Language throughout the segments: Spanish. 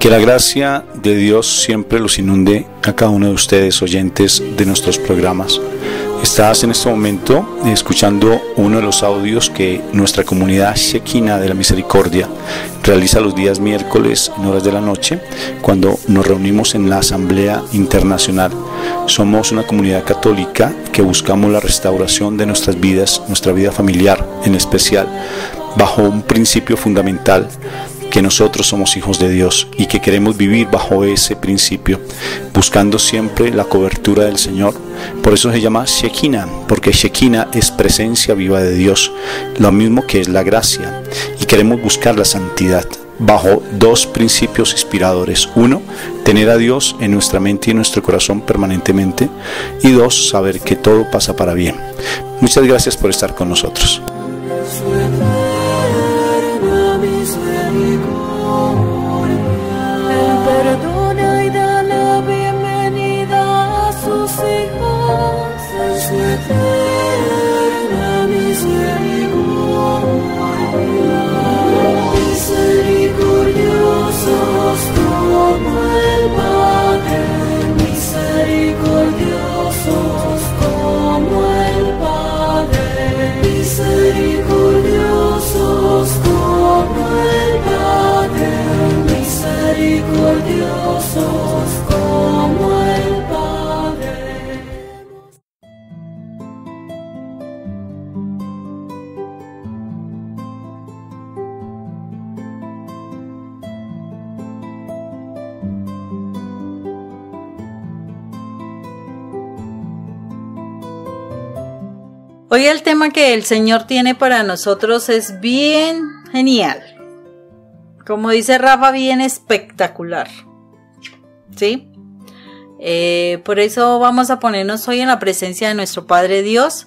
Que la gracia de Dios siempre los inunde a cada uno de ustedes, oyentes de nuestros programas. Estás en este momento escuchando uno de los audios que nuestra comunidad Shekinah de la Misericordia realiza los días miércoles en horas de la noche, cuando nos reunimos en la Asamblea Internacional. Somos una comunidad católica que buscamos la restauración de nuestras vidas, nuestra vida familiar en especial, bajo un principio fundamental: que nosotros somos hijos de Dios y que queremos vivir bajo ese principio, buscando siempre la cobertura del Señor. Por eso se llama Shekinah, porque Shekinah es presencia viva de Dios, lo mismo que es la gracia, y queremos buscar la santidad bajo dos principios inspiradores: uno, tener a Dios en nuestra mente y en nuestro corazón permanentemente, y dos, saber que todo pasa para bien. Muchas gracias por estar con nosotros. Hoy el tema que el Señor tiene para nosotros es bien genial. Como dice Rafa, bien espectacular. ¿Sí? Por eso vamos a ponernos hoy en la presencia de nuestro Padre Dios,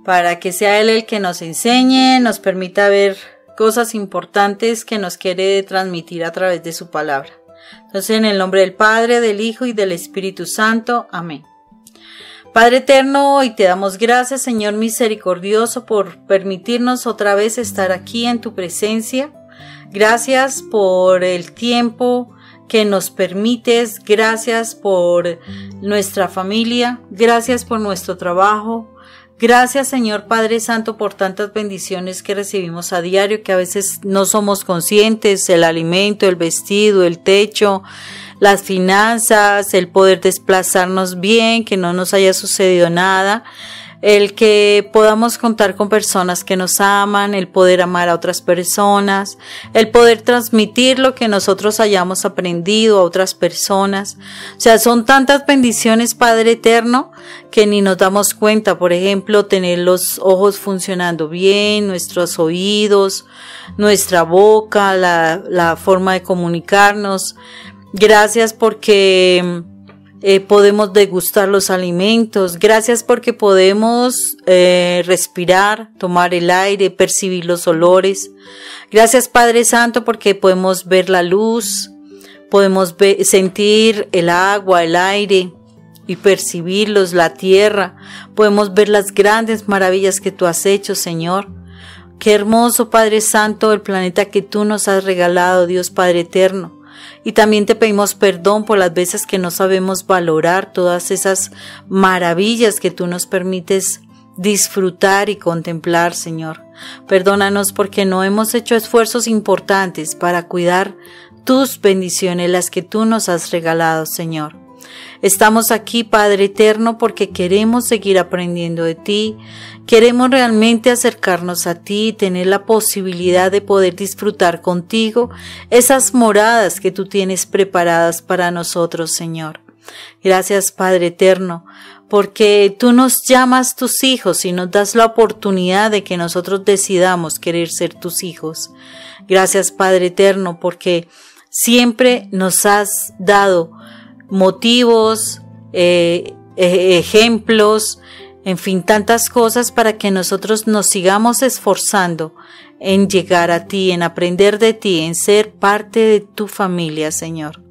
para que sea Él el que nos enseñe, nos permita ver cosas importantes que nos quiere transmitir a través de su palabra. Entonces, en el nombre del Padre, del Hijo y del Espíritu Santo. Amén. Padre eterno, hoy te damos gracias, Señor misericordioso, por permitirnos otra vez estar aquí en tu presencia. Gracias por el tiempo que nos permites, gracias por nuestra familia, gracias por nuestro trabajo. Gracias, Señor Padre Santo, por tantas bendiciones que recibimos a diario, que a veces no somos conscientes: el alimento, el vestido, el techo, las finanzas, el poder desplazarnos bien, que no nos haya sucedido nada, el que podamos contar con personas que nos aman, el poder amar a otras personas, el poder transmitir lo que nosotros hayamos aprendido a otras personas. O sea, son tantas bendiciones, Padre eterno, que ni nos damos cuenta. Por ejemplo, tener los ojos funcionando bien, nuestros oídos, nuestra boca, la forma de comunicarnos. Gracias porque podemos degustar los alimentos. Gracias porque podemos respirar, tomar el aire, percibir los olores. Gracias, Padre Santo, porque podemos ver la luz, podemos sentir el agua, el aire y percibirlos, la tierra. Podemos ver las grandes maravillas que tú has hecho, Señor. Qué hermoso, Padre Santo, el planeta que tú nos has regalado, Dios Padre eterno. Y también te pedimos perdón por las veces que no sabemos valorar todas esas maravillas que tú nos permites disfrutar y contemplar, Señor. Perdónanos porque no hemos hecho esfuerzos importantes para cuidar tus bendiciones, las que tú nos has regalado, Señor. Estamos aquí, Padre eterno, porque queremos seguir aprendiendo de ti. Queremos realmente acercarnos a ti y tener la posibilidad de poder disfrutar contigo esas moradas que tú tienes preparadas para nosotros, Señor. Gracias, Padre eterno, porque tú nos llamas tus hijos y nos das la oportunidad de que nosotros decidamos querer ser tus hijos. Gracias, Padre eterno, porque siempre nos has dado motivos, ejemplos, en fin, tantas cosas para que nosotros nos sigamos esforzando en llegar a ti, en aprender de ti, en ser parte de tu familia, Señor.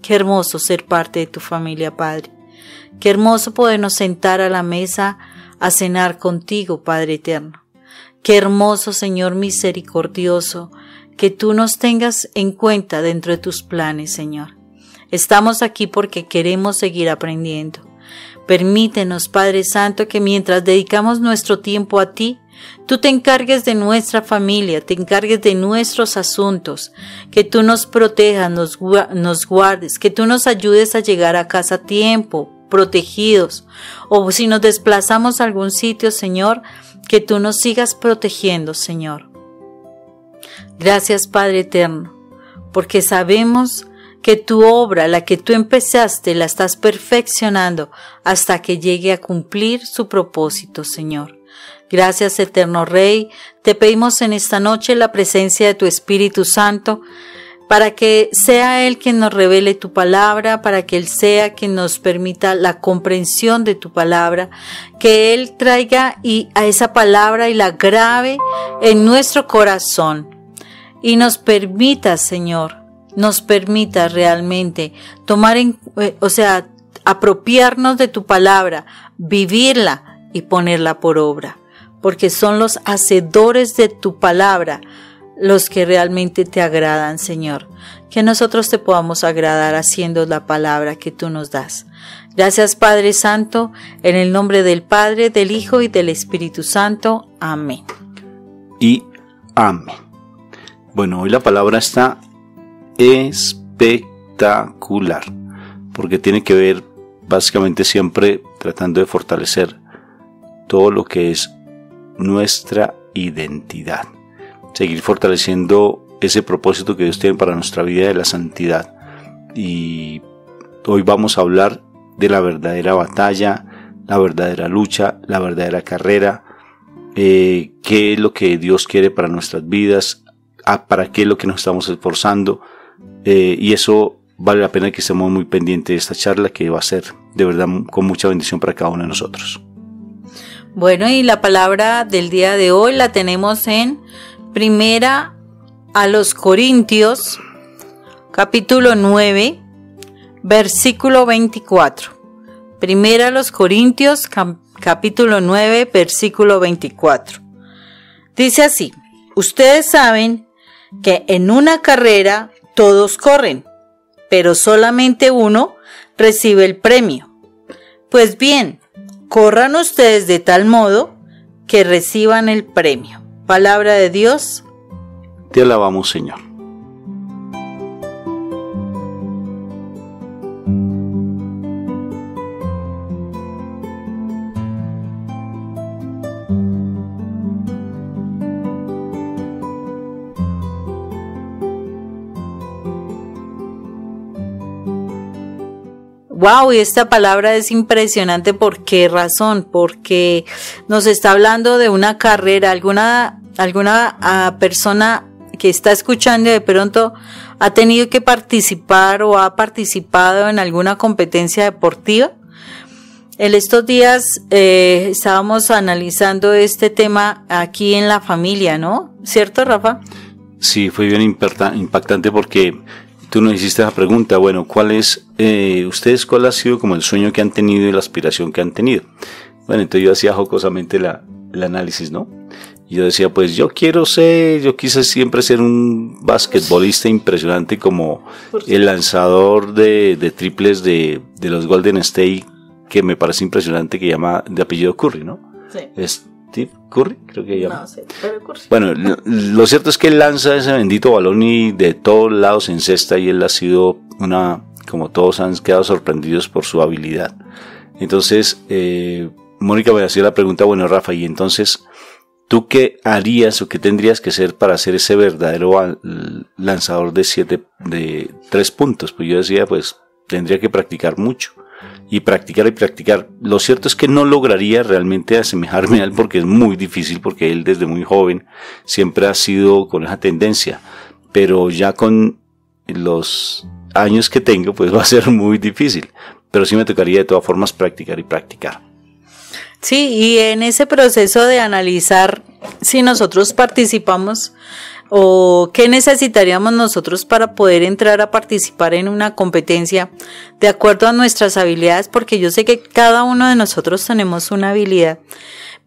Qué hermoso ser parte de tu familia, Padre. Qué hermoso podernos sentar a la mesa a cenar contigo, Padre eterno. Qué hermoso, Señor misericordioso, que tú nos tengas en cuenta dentro de tus planes, Señor. Estamos aquí porque queremos seguir aprendiendo. Permítenos, Padre Santo, que mientras dedicamos nuestro tiempo a ti, tú te encargues de nuestra familia, te encargues de nuestros asuntos, que tú nos protejas, nos guardes, que tú nos ayudes a llegar a casa a tiempo, protegidos, o si nos desplazamos a algún sitio, Señor, que tú nos sigas protegiendo, Señor. Gracias, Padre eterno, porque sabemos que tu obra, la que tú empezaste, la estás perfeccionando hasta que llegue a cumplir su propósito, Señor. Gracias, eterno Rey. Te pedimos en esta noche la presencia de tu Espíritu Santo para que sea Él quien nos revele tu palabra, para que Él sea quien nos permita la comprensión de tu palabra, que Él traiga a esa palabra y la grabe en nuestro corazón y nos permita, Señor, nos permita realmente tomar apropiarnos de tu palabra, vivirla y ponerla por obra, porque son los hacedores de tu palabra los que realmente te agradan, Señor. Que nosotros te podamos agradar haciendo la palabra que tú nos das. Gracias, Padre Santo, en el nombre del Padre, del Hijo y del Espíritu Santo. Amén. Y amén. Bueno, hoy la palabra está espectacular, porque tiene que ver básicamente siempre tratando de fortalecer todo lo que es nuestra identidad, seguir fortaleciendo ese propósito que Dios tiene para nuestra vida de la santidad. Y hoy vamos a hablar de la verdadera batalla, la verdadera lucha, la verdadera carrera, qué es lo que Dios quiere para nuestras vidas, para qué es lo que nos estamos esforzando. Y eso vale la pena que estemos muy pendientes de esta charla, que va a ser de verdad con mucha bendición para cada uno de nosotros. Bueno, y la palabra del día de hoy la tenemos en Primera a los Corintios, capítulo 9, versículo 24. Primera a los Corintios, capítulo 9, versículo 24. Dice así: ustedes saben que en una carrera todos corren, pero solamente uno recibe el premio. Pues bien, corran ustedes de tal modo que reciban el premio. Palabra de Dios. Te alabamos, Señor. Wow, y esta palabra es impresionante. ¿Por qué razón? Porque nos está hablando de una carrera. Alguna persona que está escuchando de pronto ha tenido que participar o ha participado en alguna competencia deportiva. En estos días estábamos analizando este tema aquí en la familia, ¿no? ¿Cierto, Rafa? Sí, fue bien impactante porque tú nos hiciste esa pregunta. Bueno, ¿cuál ha sido como el sueño que han tenido y la aspiración que han tenido? Bueno, entonces yo hacía jocosamente el análisis, ¿no? Yo decía, pues yo quise siempre ser un basquetbolista impresionante como el lanzador de triples de los Golden State, que me parece impresionante, que llama de apellido Curry, ¿no? Sí. Steve Curry, creo que llama. No sé, pero Curry. Bueno, lo cierto es que él lanza ese bendito balón y de todos lados encesta, y él ha sido como todos han quedado sorprendidos por su habilidad. Entonces, Mónica me hacía la pregunta, bueno, Rafa, y entonces, ¿tú qué harías o qué tendrías que hacer para ser ese verdadero lanzador de 3 puntos? Pues yo decía, pues tendría que practicar mucho y practicar. Lo cierto es que no lograría realmente asemejarme a él, porque es muy difícil, porque él desde muy joven siempre ha sido con esa tendencia, pero ya con los años que tengo, pues va a ser muy difícil, pero sí me tocaría de todas formas practicar. Sí, y en ese proceso de analizar si nosotros participamos o qué necesitaríamos nosotros para poder entrar a participar en una competencia de acuerdo a nuestras habilidades, porque yo sé que cada uno de nosotros tenemos una habilidad,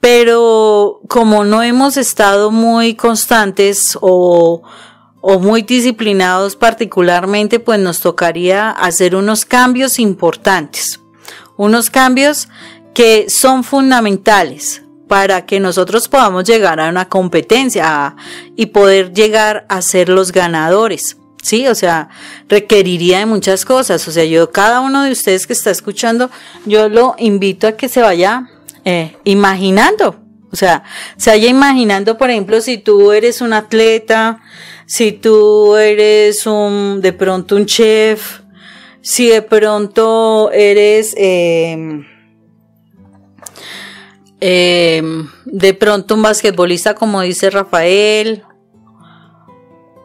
pero como no hemos estado muy constantes o o muy disciplinados particularmente, pues nos tocaría hacer unos cambios importantes, unos cambios que son fundamentales para que nosotros podamos llegar a una competencia y poder llegar a ser los ganadores. Sí, o sea, requeriría de muchas cosas. O sea, cada uno de ustedes que está escuchando, yo lo invito a que se vaya imaginando. O sea, se vaya imaginando, por ejemplo, si tú eres un atleta, si tú eres de pronto un chef, si de pronto eres de pronto un basquetbolista, como dice Rafael,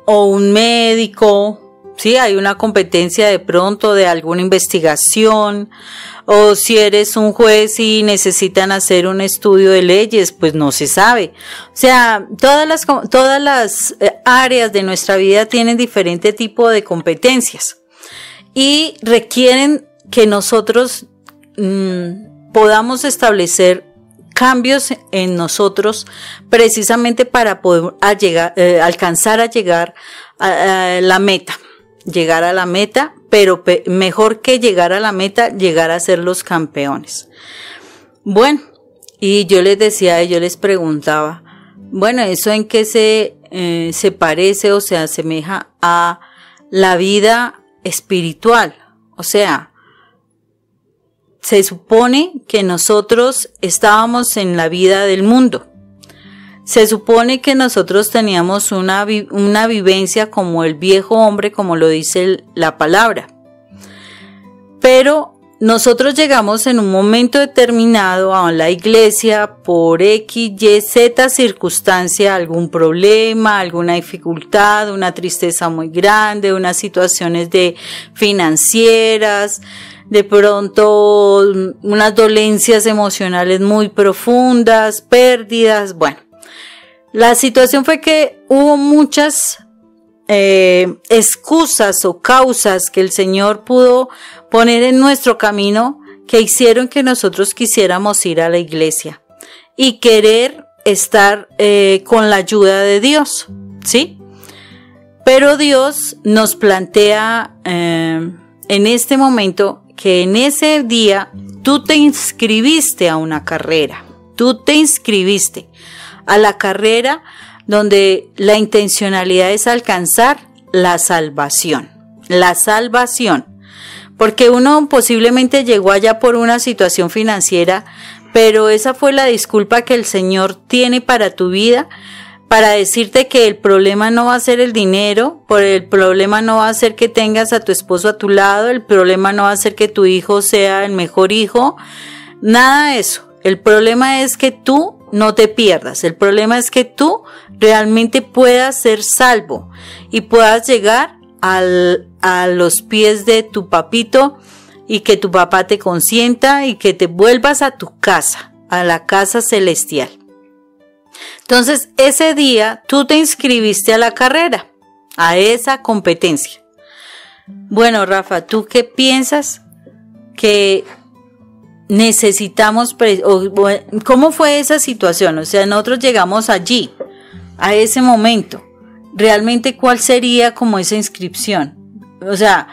o un médico, ¿sí? Hay una competencia de pronto de alguna investigación, o si eres un juez y necesitan hacer un estudio de leyes, pues no se sabe. O sea, todas las áreas de nuestra vida tienen diferente tipo de competencias y requieren que nosotros podamos establecer cambios en nosotros precisamente para poder alcanzar a llegar a la meta. Llegar a la meta, pero mejor que llegar a la meta, llegar a ser los campeones. Bueno, y yo les preguntaba, bueno, ¿eso en qué se parece o se asemeja a la vida espiritual? O sea, se supone que nosotros estábamos en la vida del mundo. Se supone que nosotros teníamos una vivencia como el viejo hombre, como lo dice la palabra. Pero nosotros llegamos en un momento determinado a la iglesia por X, Y, Z circunstancia, algún problema, alguna dificultad, una tristeza muy grande, unas situaciones financieras, de pronto unas dolencias emocionales muy profundas, pérdidas, bueno. La situación fue que hubo muchas excusas o causas que el Señor pudo poner en nuestro camino que hicieron que nosotros quisiéramos ir a la iglesia y querer estar con la ayuda de Dios, ¿sí? Pero Dios nos plantea en este momento que en ese día tú te inscribiste a una carrera, tú te inscribiste a la carrera donde la intencionalidad es alcanzar la salvación, porque uno posiblemente llegó allá por una situación financiera, pero esa fue la disculpa que el Señor tiene para tu vida, para decirte que el problema no va a ser el dinero, el problema no va a ser que tengas a tu esposo a tu lado, el problema no va a ser que tu hijo sea el mejor hijo, nada de eso. El problema es que tú no te pierdas, el problema es que tú realmente puedas ser salvo y puedas llegar a los pies de tu papito y que tu papá te consienta y que te vuelvas a tu casa, a la casa celestial. Entonces, ese día tú te inscribiste a la carrera, a esa competencia. Bueno, Rafa, ¿tú qué piensas que necesitamos, cómo fue esa situación? O sea, nosotros llegamos allí, a ese momento, realmente cuál sería como esa inscripción, o sea,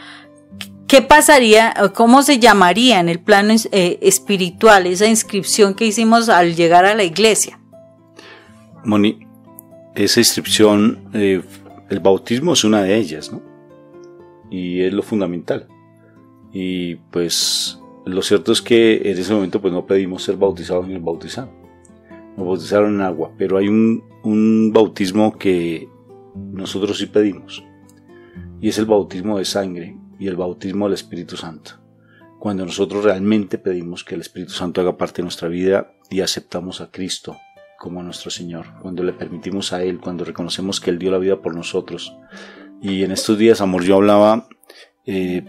¿qué pasaría, cómo se llamaría en el plano espiritual esa inscripción que hicimos al llegar a la iglesia? Moni, esa inscripción, el bautismo es una de ellas, ¿no? Y es lo fundamental. Y pues lo cierto es que en ese momento pues no pedimos ser bautizados ni nos bautizaron. Nos bautizaron en agua, pero hay un bautismo que nosotros sí pedimos. Y es el bautismo de sangre y el bautismo del Espíritu Santo. Cuando nosotros realmente pedimos que el Espíritu Santo haga parte de nuestra vida y aceptamos a Cristo como nuestro Señor, cuando le permitimos a Él, cuando reconocemos que Él dio la vida por nosotros. Y en estos días, amor, yo hablaba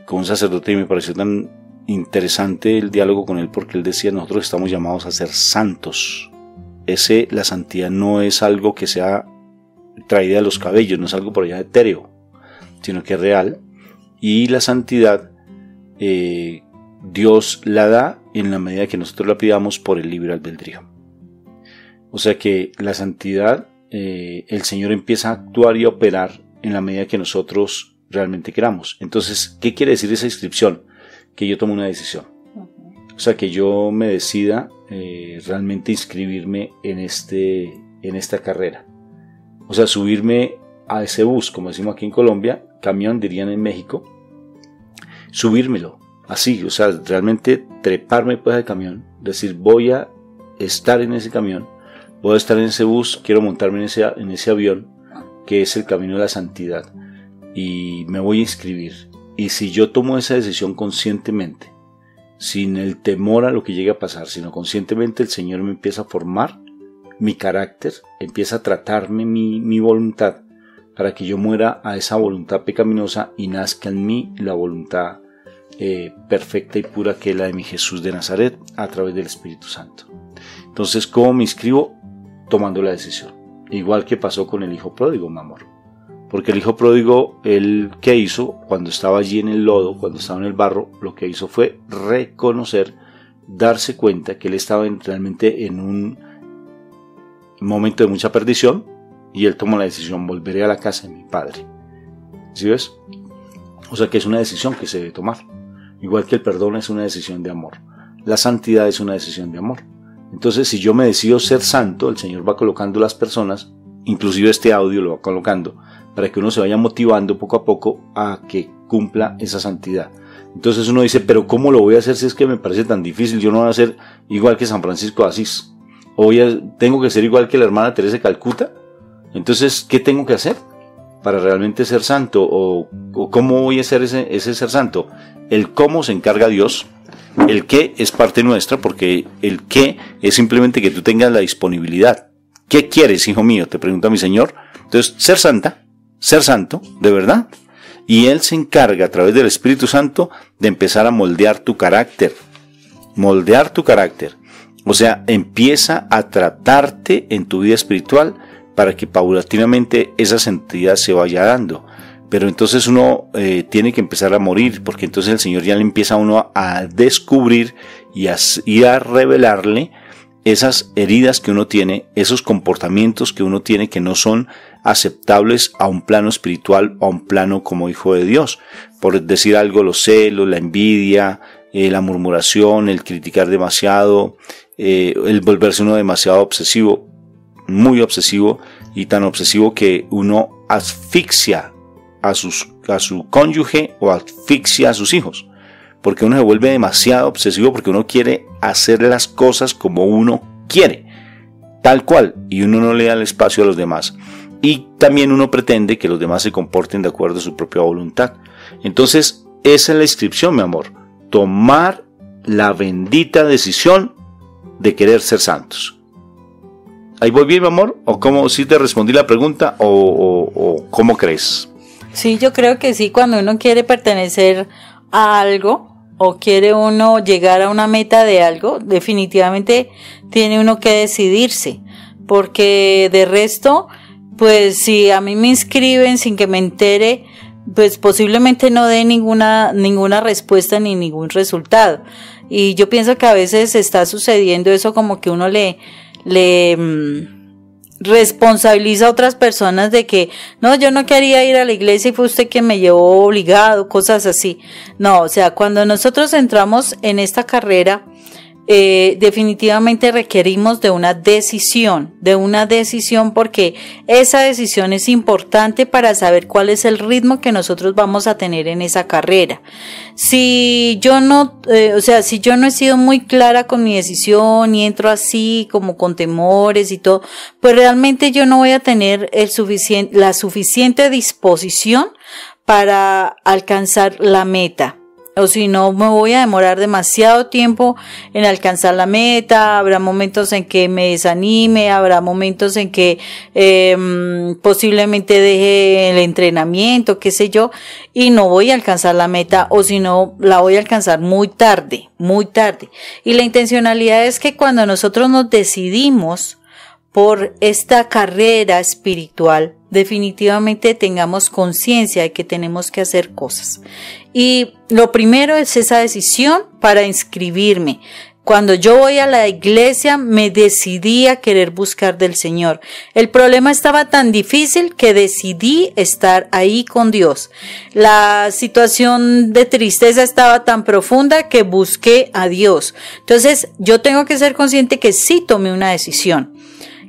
con un sacerdote y me pareció tan interesante el diálogo con él, porque él decía, nosotros estamos llamados a ser santos. La santidad no es algo que sea traída de los cabellos, no es algo por allá etéreo, sino que es real. Y la santidad Dios la da en la medida que nosotros la pidamos por el libre albedrío. O sea que la santidad, el Señor empieza a actuar y a operar en la medida que nosotros realmente queramos. Entonces, ¿qué quiere decir esa inscripción? Que yo tomo una decisión. O sea, que yo me decida realmente inscribirme en esta carrera. O sea, subirme a ese bus, como decimos aquí en Colombia, camión dirían en México, subírmelo, así, o sea, realmente treparme pues al camión, decir, voy a estar en ese camión, voy a estar en ese bus, quiero montarme en ese avión, que es el camino de la santidad, y me voy a inscribir. Y si yo tomo esa decisión conscientemente, sin el temor a lo que llegue a pasar, sino conscientemente, el Señor me empieza a formar mi carácter, empieza a tratarme mi voluntad, para que yo muera a esa voluntad pecaminosa y nazca en mí la voluntad perfecta y pura, que es la de mi Jesús de Nazaret, a través del Espíritu Santo. Entonces, ¿cómo me inscribo? Tomando la decisión. Igual que pasó con el hijo pródigo, mi amor. Porque el hijo pródigo, él, ¿qué hizo? Cuando estaba allí en el lodo, cuando estaba en el barro, lo que hizo fue reconocer, darse cuenta que él estaba realmente en un momento de mucha perdición, y él tomó la decisión: volveré a la casa de mi padre. ¿Sí ves? O sea que es una decisión que se debe tomar. Igual que el perdón es una decisión de amor. La santidad es una decisión de amor. Entonces, si yo me decido ser santo, el Señor va colocando las personas, inclusive este audio lo va colocando, para que uno se vaya motivando poco a poco a que cumpla esa santidad. Entonces uno dice, pero ¿cómo lo voy a hacer si es que me parece tan difícil? Yo no voy a ser igual que San Francisco de Asís. O tengo que ser igual que la hermana Teresa de Calcuta. Entonces, ¿qué tengo que hacer para realmente ser santo? ¿O cómo voy a ser ese ser santo? El cómo se encarga Dios. El qué es parte nuestra, porque el qué es simplemente que tú tengas la disponibilidad. ¿Qué quieres, hijo mío? Te pregunta mi Señor. Entonces, ser santa, ser santo, de verdad. Y Él se encarga a través del Espíritu Santo de empezar a moldear tu carácter. Moldear tu carácter. O sea, empieza a tratarte en tu vida espiritual para que paulatinamente esa santidad se vaya dando. Pero entonces uno tiene que empezar a morir, porque entonces el Señor ya le empieza a uno a descubrir y a revelarle esas heridas que uno tiene, esos comportamientos que uno tiene que no son aceptables a un plano espiritual o a un plano como hijo de Dios. Por decir algo, los celos, la envidia, la murmuración, el criticar demasiado, el volverse uno demasiado obsesivo, muy obsesivo, y tan obsesivo que uno asfixia a su cónyuge o asfixia a sus hijos, porque uno se vuelve demasiado obsesivo, porque uno quiere hacer las cosas como uno quiere, tal cual, y uno no le da el espacio a los demás, y también uno pretende que los demás se comporten de acuerdo a su propia voluntad. Entonces esa es la inscripción, mi amor: tomar la bendita decisión de querer ser santos. ¿Ahí voy bien, mi amor? ¿O cómo, si te respondí la pregunta, o cómo crees? Sí, yo creo que sí. Cuando uno quiere pertenecer a algo o quiere uno llegar a una meta de algo, definitivamente tiene uno que decidirse, porque de resto, pues si a mí me inscriben sin que me entere, pues posiblemente no dé ninguna respuesta ni ningún resultado. Y yo pienso que a veces está sucediendo eso, como que uno le responsabiliza a otras personas de que no, yo no quería ir a la iglesia y fue usted quien me llevó obligado, cosas así. No, o sea, cuando nosotros entramos en esta carrera, definitivamente requerimos de una decisión, porque esa decisión es importante para saber cuál es el ritmo que nosotros vamos a tener en esa carrera. Si yo no he sido muy clara con mi decisión y entro así como con temores y todo, pues realmente yo no voy a tener la suficiente disposición para alcanzar la meta. O si no, me voy a demorar demasiado tiempo en alcanzar la meta. Habrá momentos en que me desanime, habrá momentos en que posiblemente deje el entrenamiento, qué sé yo, y no voy a alcanzar la meta, o si no, la voy a alcanzar muy tarde. Y la intencionalidad es que cuando nosotros nos decidimos por esta carrera espiritual, definitivamente tengamos conciencia de que tenemos que hacer cosas. Y lo primero es esa decisión para inscribirme. Cuando yo voy a la iglesia, me decidí a querer buscar del Señor. El problema estaba tan difícil que decidí estar ahí con Dios. La situación de tristeza estaba tan profunda que busqué a Dios. Entonces, yo tengo que ser consciente que sí tomé una decisión.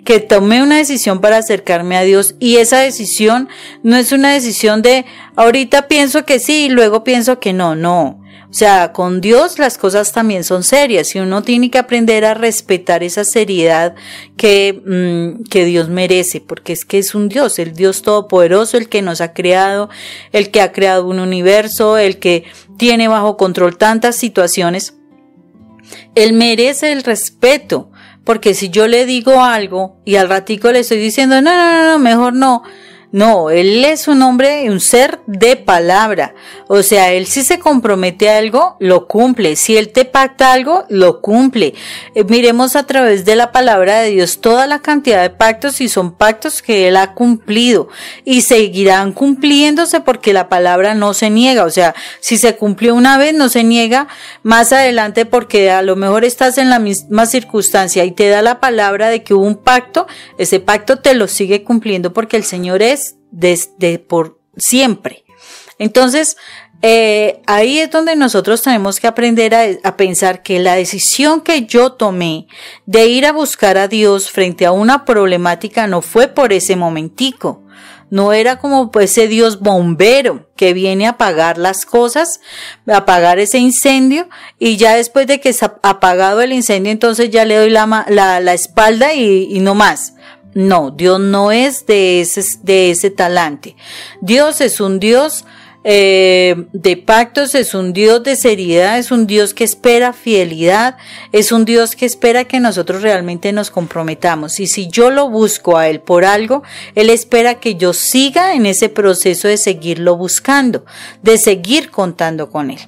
Que tomé una decisión para acercarme a Dios, y esa decisión no es una decisión de ahorita pienso que sí y luego pienso que no, no. O sea, con Dios las cosas también son serias y uno tiene que aprender a respetar esa seriedad que Dios merece, porque es que es un Dios, el Dios todopoderoso, el que nos ha creado, el que ha creado un universo, el que tiene bajo control tantas situaciones. Él merece el respeto. Porque si yo le digo algo y al ratico le estoy diciendo, no, mejor no. No, él es un hombre, un ser de palabra. O sea, él si se compromete a algo, lo cumple. Si él te pacta algo, lo cumple. Miremos a través de la palabra de Dios toda la cantidad de pactos, y son pactos que él ha cumplido. Y seguirán cumpliéndose porque la palabra no se niega. O sea, si se cumplió una vez, no se niega más adelante, porque a lo mejor estás en la misma circunstancia y te da la palabra de que hubo un pacto. Ese pacto te lo sigue cumpliendo porque el Señor es desde por siempre. Entonces, ahí es donde nosotros tenemos que aprender a pensar que la decisión que yo tomé de ir a buscar a Dios frente a una problemática no fue por ese momentico. No era como pues ese Dios bombero que viene a apagar las cosas, a apagar ese incendio, y ya después de que está apagado el incendio, entonces ya le doy la espalda y no más. No, Dios no es de ese talante. Dios es un Dios de pactos, es un Dios de seriedad, es un Dios que espera fidelidad, es un Dios que espera que nosotros realmente nos comprometamos. Y si yo lo busco a Él por algo, Él espera que yo siga en ese proceso de seguirlo buscando, de seguir contando con Él.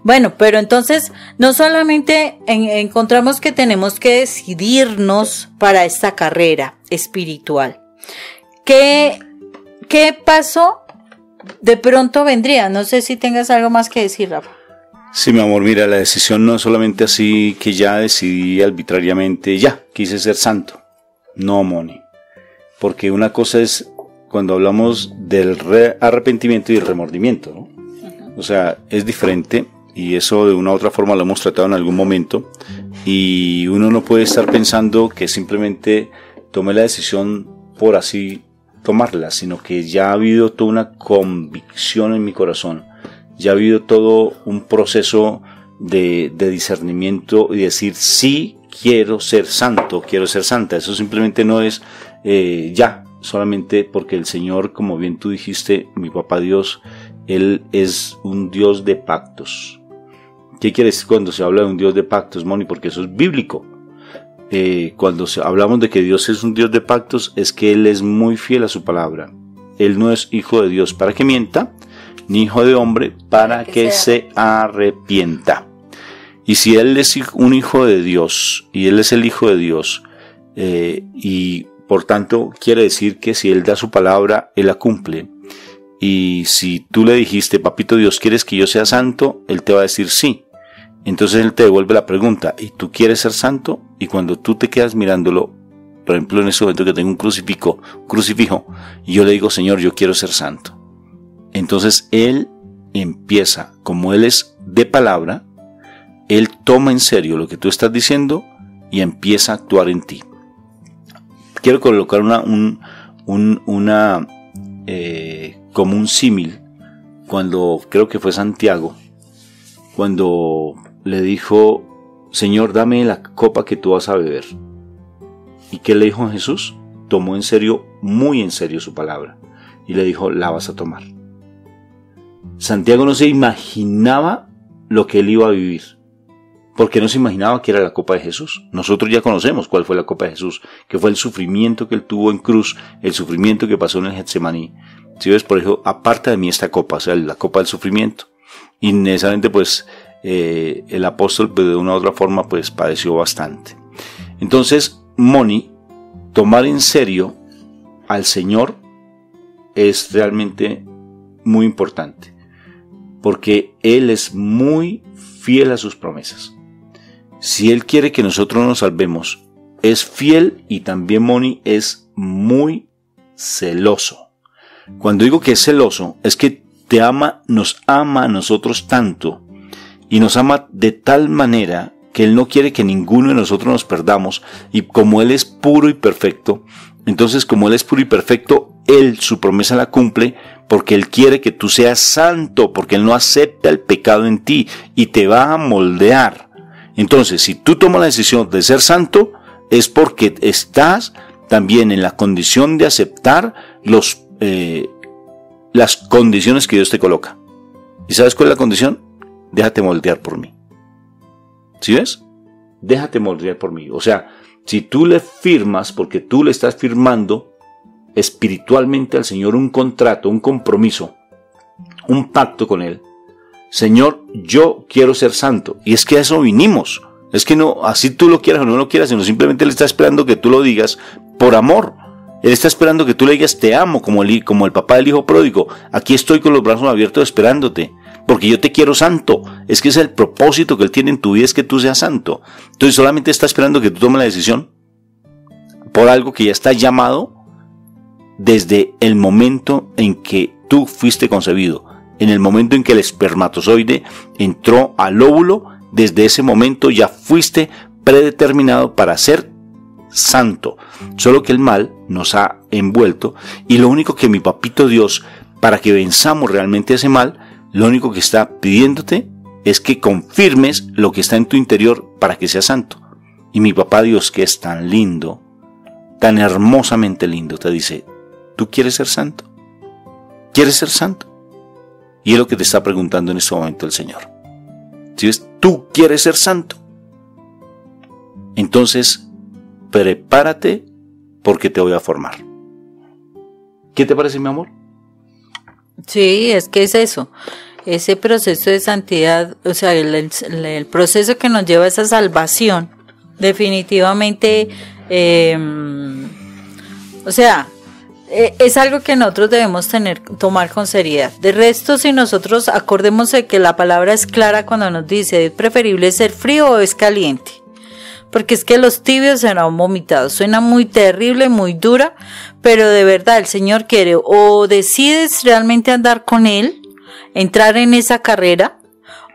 Bueno, pero entonces no solamente encontramos que tenemos que decidirnos para esta carrera espiritual. ¿Qué pasó? De pronto vendría, no sé si tengas algo más que decir, Rafa. Sí, mi amor, mira, la decisión no es solamente así que ya decidí arbitrariamente, ya, quise ser santo. No, Moni, porque una cosa es cuando hablamos del arrepentimiento y el remordimiento, ¿no? O sea, es diferente, y eso de una u otra forma lo hemos tratado en algún momento, y uno no puede estar pensando que simplemente tomé la decisión por así tomarla, sino que ya ha habido toda una convicción en mi corazón, ya ha habido todo un proceso de discernimiento y decir, sí, quiero ser santo, quiero ser santa. Eso simplemente no es ya, solamente porque el Señor, como bien tú dijiste, mi papá Dios, Él es un Dios de pactos. ¿Qué quiere decir cuando se habla de un Dios de pactos, Moni? Porque eso es bíblico. Cuando hablamos de que Dios es un Dios de pactos, es que Él es muy fiel a su palabra. Él no es hijo de Dios para que mienta, ni hijo de hombre para que se arrepienta. Y si Él es un hijo de Dios, y Él es el hijo de Dios, y por tanto quiere decir que si Él da su palabra, Él la cumple. Y si tú le dijiste, papito Dios, ¿quieres que yo sea santo? Él te va a decir sí. Entonces Él te devuelve la pregunta, ¿y tú quieres ser santo? Y cuando tú te quedas mirándolo, por ejemplo en ese momento que tengo un crucifijo, y yo le digo, Señor, yo quiero ser santo. Entonces Él empieza, como Él es de palabra, Él toma en serio lo que tú estás diciendo y empieza a actuar en ti. Quiero colocar como un símil, cuando creo que fue Santiago, cuando le dijo, Señor, dame la copa que tú vas a beber. ¿Y qué le dijo a Jesús? Tomó en serio, muy en serio su palabra, y le dijo, la vas a tomar. Santiago no se imaginaba lo que él iba a vivir, porque no se imaginaba que era la copa de Jesús. Nosotros ya conocemos cuál fue la copa de Jesús, que fue el sufrimiento que él tuvo en cruz, el sufrimiento que pasó en el Getsemaní. Si ves, por ejemplo, aparta de mí esta copa, o sea, la copa del sufrimiento. Y necesariamente, pues, el apóstol, pues, de una u otra forma, pues, padeció bastante. Entonces, Moni, tomar en serio al Señor es realmente muy importante, porque Él es muy fiel a sus promesas. si Él quiere que nosotros nos salvemos, es fiel y también, Moni, es muy celoso. Cuando digo que es celoso, es que nos ama a nosotros tanto y nos ama de tal manera que Él no quiere que ninguno de nosotros nos perdamos, y como Él es puro y perfecto, entonces como Él es puro y perfecto, Él su promesa la cumple porque Él quiere que tú seas santo, porque Él no acepta el pecado en ti y te va a moldear. Entonces, si tú tomas la decisión de ser santo, es porque estás también en la condición de aceptar las condiciones que Dios te coloca. ¿Y sabes cuál es la condición? Déjate moldear por mí. ¿Sí ves? Déjate moldear por mí. O sea, si tú le firmas, porque tú le estás firmando espiritualmente al Señor un contrato, un compromiso, un pacto con Él. Señor, yo quiero ser santo. Y es que a eso vinimos. Es que no, así tú lo quieras o no lo quieras, sino simplemente Él está esperando que tú lo digas por amor. Él está esperando que tú le digas te amo, como el papá del hijo pródigo. Aquí estoy con los brazos abiertos esperándote, porque yo te quiero santo. Es que ese es el propósito que Él tiene en tu vida, es que tú seas santo. Entonces solamente está esperando que tú tomes la decisión por algo que ya está llamado desde el momento en que tú fuiste concebido. En el momento en que el espermatozoide entró al óvulo, desde ese momento ya fuiste predeterminado para ser santo. Solo que el mal nos ha envuelto, y lo único que mi papito Dios, para que venzamos realmente ese mal, lo único que está pidiéndote es que confirmes lo que está en tu interior para que seas santo. Y mi papá Dios, que es tan lindo, tan hermosamente lindo, te dice: ¿tú quieres ser santo? ¿Quieres ser santo? Y es lo que te está preguntando en este momento el Señor. Si ves, ¿tú quieres ser santo? Entonces, prepárate, porque te voy a formar. ¿Qué te parece, mi amor? Sí, es que es eso. Ese proceso de santidad, o sea, el proceso que nos lleva a esa salvación, definitivamente, o sea, es algo que nosotros debemos tomar con seriedad. De resto, si nosotros acordemos de que la palabra es clara cuando nos dice: ¿es preferible ser frío o es caliente? Porque es que los tibios serán vomitados. Suena muy terrible, muy dura, pero de verdad el Señor quiere, o decides realmente andar con Él, entrar en esa carrera,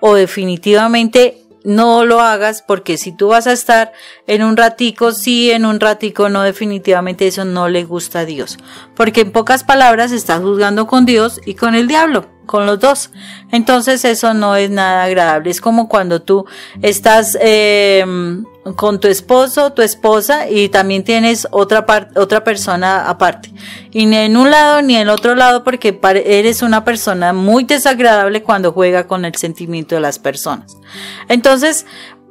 o definitivamente no lo hagas, porque si tú vas a estar en un ratico sí, en un ratico no, definitivamente eso no le gusta a Dios, porque en pocas palabras estás juzgando con Dios y con el diablo, con los dos. Entonces eso no es nada agradable. Es como cuando tú estás con tu esposo, tu esposa, y también tienes otra persona aparte, y ni en un lado ni en el otro lado, porque eres una persona muy desagradable cuando juega con el sentimiento de las personas. Entonces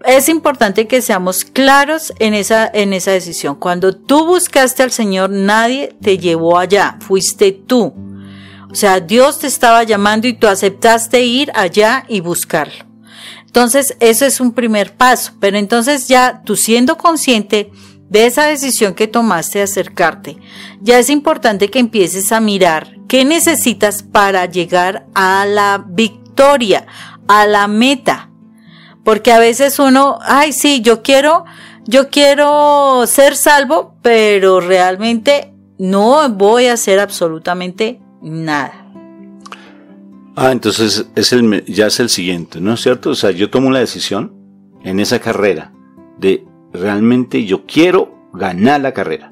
es importante que seamos claros en esa decisión. Cuando tú buscaste al Señor, nadie te llevó allá, fuiste tú. O sea, Dios te estaba llamando y tú aceptaste ir allá y buscarlo. Entonces, eso es un primer paso. Pero entonces ya tú, siendo consciente de esa decisión que tomaste de acercarte, ya es importante que empieces a mirar qué necesitas para llegar a la victoria, a la meta. Porque a veces uno, ay, sí, yo quiero ser salvo, pero realmente no voy a hacer absolutamente nada. Entonces ya es el siguiente, ¿no es cierto? O sea, yo tomo la decisión en esa carrera de realmente yo quiero ganar la carrera.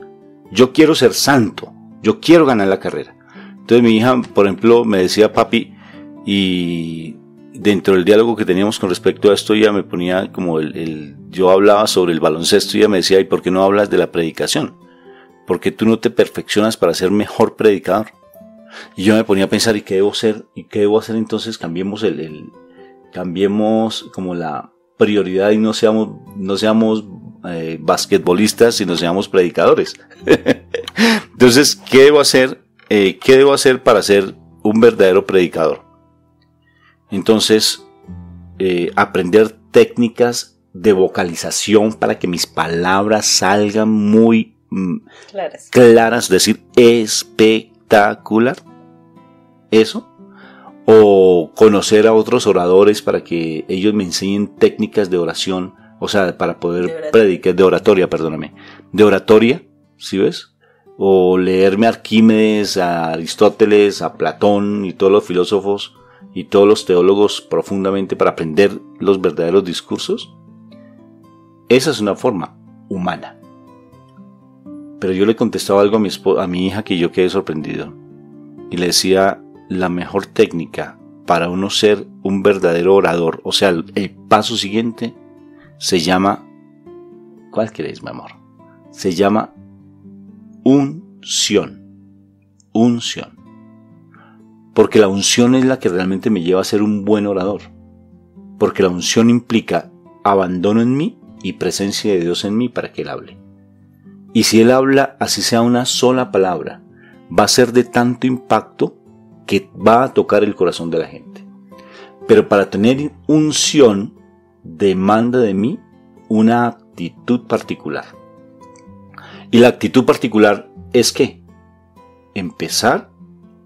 Yo quiero ser santo. Yo quiero ganar la carrera. Entonces mi hija, por ejemplo, me decía: papi, y dentro del diálogo que teníamos con respecto a esto, ella me ponía como yo hablaba sobre el baloncesto, y ella me decía: ¿y por qué no hablas de la predicación? ¿Por qué tú no te perfeccionas para ser mejor predicador? Y yo me ponía a pensar: ¿y qué debo hacer? ¿Y qué debo hacer? Entonces cambiemos como la prioridad, y no seamos basquetbolistas, sino seamos predicadores. Entonces, ¿qué debo hacer? ¿Qué debo hacer para ser un verdadero predicador? Entonces, aprender técnicas de vocalización para que mis palabras salgan muy claras, decir espectacular. Eso. O conocer a otros oradores para que ellos me enseñen técnicas de oración o sea, para poder predicar, de oratoria, perdóname, de oratoria, ¿sí ves? O leerme a Arquímedes, a Aristóteles, a Platón y todos los filósofos y todos los teólogos profundamente para aprender los verdaderos discursos. Esa es una forma humana. Pero yo le contestaba algo a mi hija que yo quedé sorprendido. Y le decía, la mejor técnica para uno ser un verdadero orador, o sea, el paso siguiente se llama, ¿cuál queréis, mi amor? Se llama unción. Unción. Porque la unción es la que realmente me lleva a ser un buen orador. Porque la unción implica abandono en mí y presencia de Dios en mí para que Él hable. Y si Él habla, así sea una sola palabra, va a ser de tanto impacto que va a tocar el corazón de la gente. Pero para tener unción, demanda de mí una actitud particular. Y la actitud particular es que empezar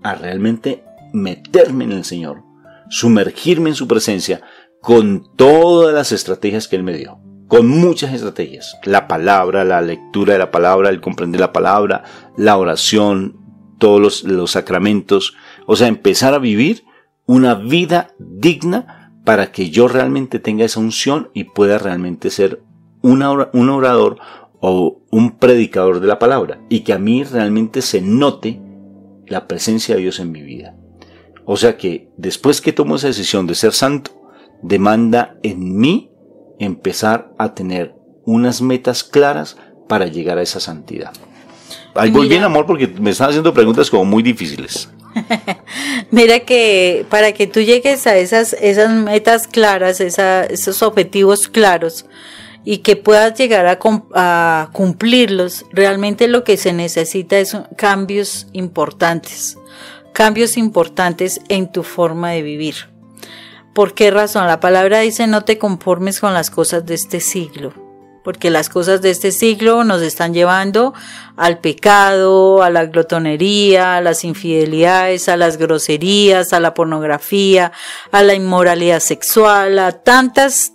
a realmente meterme en el Señor, sumergirme en su presencia con todas las estrategias que Él me dio. Con muchas estrategias, la palabra, la lectura de la palabra, el comprender la palabra, la oración, todos los sacramentos, o sea, empezar a vivir una vida digna para que yo realmente tenga esa unción y pueda realmente ser un orador o un predicador de la palabra y que a mí realmente se note la presencia de Dios en mi vida. O sea que después que tomo esa decisión de ser santo, demanda en mí empezar a tener unas metas claras para llegar a esa santidad. Ahí voy bien, amor, porque me están haciendo preguntas como muy difíciles. Mira que para que tú llegues a esas metas claras, esos objetivos claros y que puedas llegar a cumplirlos, realmente lo que se necesita es cambios importantes en tu forma de vivir. ¿Por qué razón? La palabra dice no te conformes con las cosas de este siglo, porque las cosas de este siglo nos están llevando al pecado, a la glotonería, a las infidelidades, a las groserías, a la pornografía, a la inmoralidad sexual, a tantas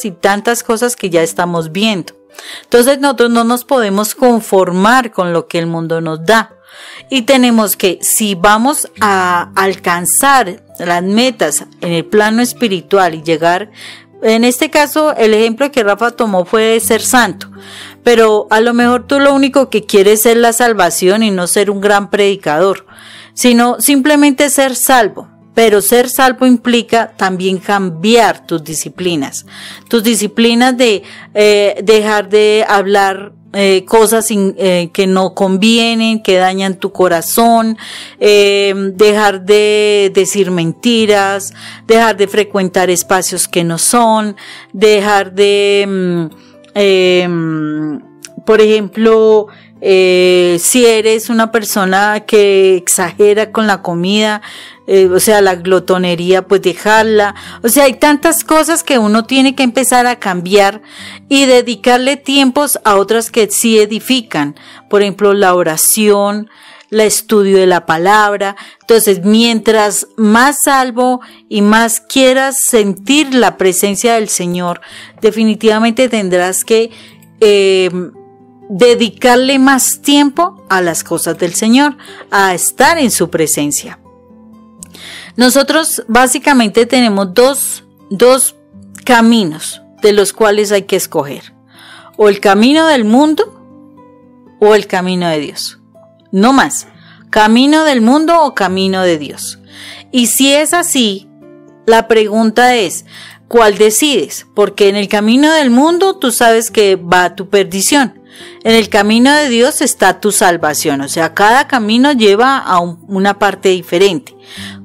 y tantas cosas que ya estamos viendo. Entonces nosotros no nos podemos conformar con lo que el mundo nos da. Y tenemos que, si vamos a alcanzar las metas en el plano espiritual y llegar, en este caso el ejemplo que Rafa tomó fue de ser santo, pero a lo mejor tú lo único que quieres es la salvación y no ser un gran predicador, sino simplemente ser salvo. Pero ser salvo implica también cambiar tus disciplinas de dejar de hablar cosas que no convienen, que dañan tu corazón, dejar de decir mentiras, dejar de frecuentar espacios que no son, dejar de, por ejemplo, si eres una persona que exagera con la comida, o sea, la glotonería, pues dejarla. O sea, hay tantas cosas que uno tiene que empezar a cambiar y dedicarle tiempos a otras que sí edifican. Por ejemplo, la oración, el estudio de la palabra. Entonces, mientras más salvo y más quieras sentir la presencia del Señor, definitivamente tendrás que dedicarle más tiempo a las cosas del Señor, a estar en su presencia. Nosotros básicamente tenemos dos caminos de los cuales hay que escoger. O el camino del mundo o el camino de Dios. No más. Camino del mundo o camino de Dios. Y si es así, la pregunta es, ¿cuál decides? Porque en el camino del mundo tú sabes que va tu perdición. En el camino de Dios está tu salvación. O sea, cada camino lleva a una parte diferente.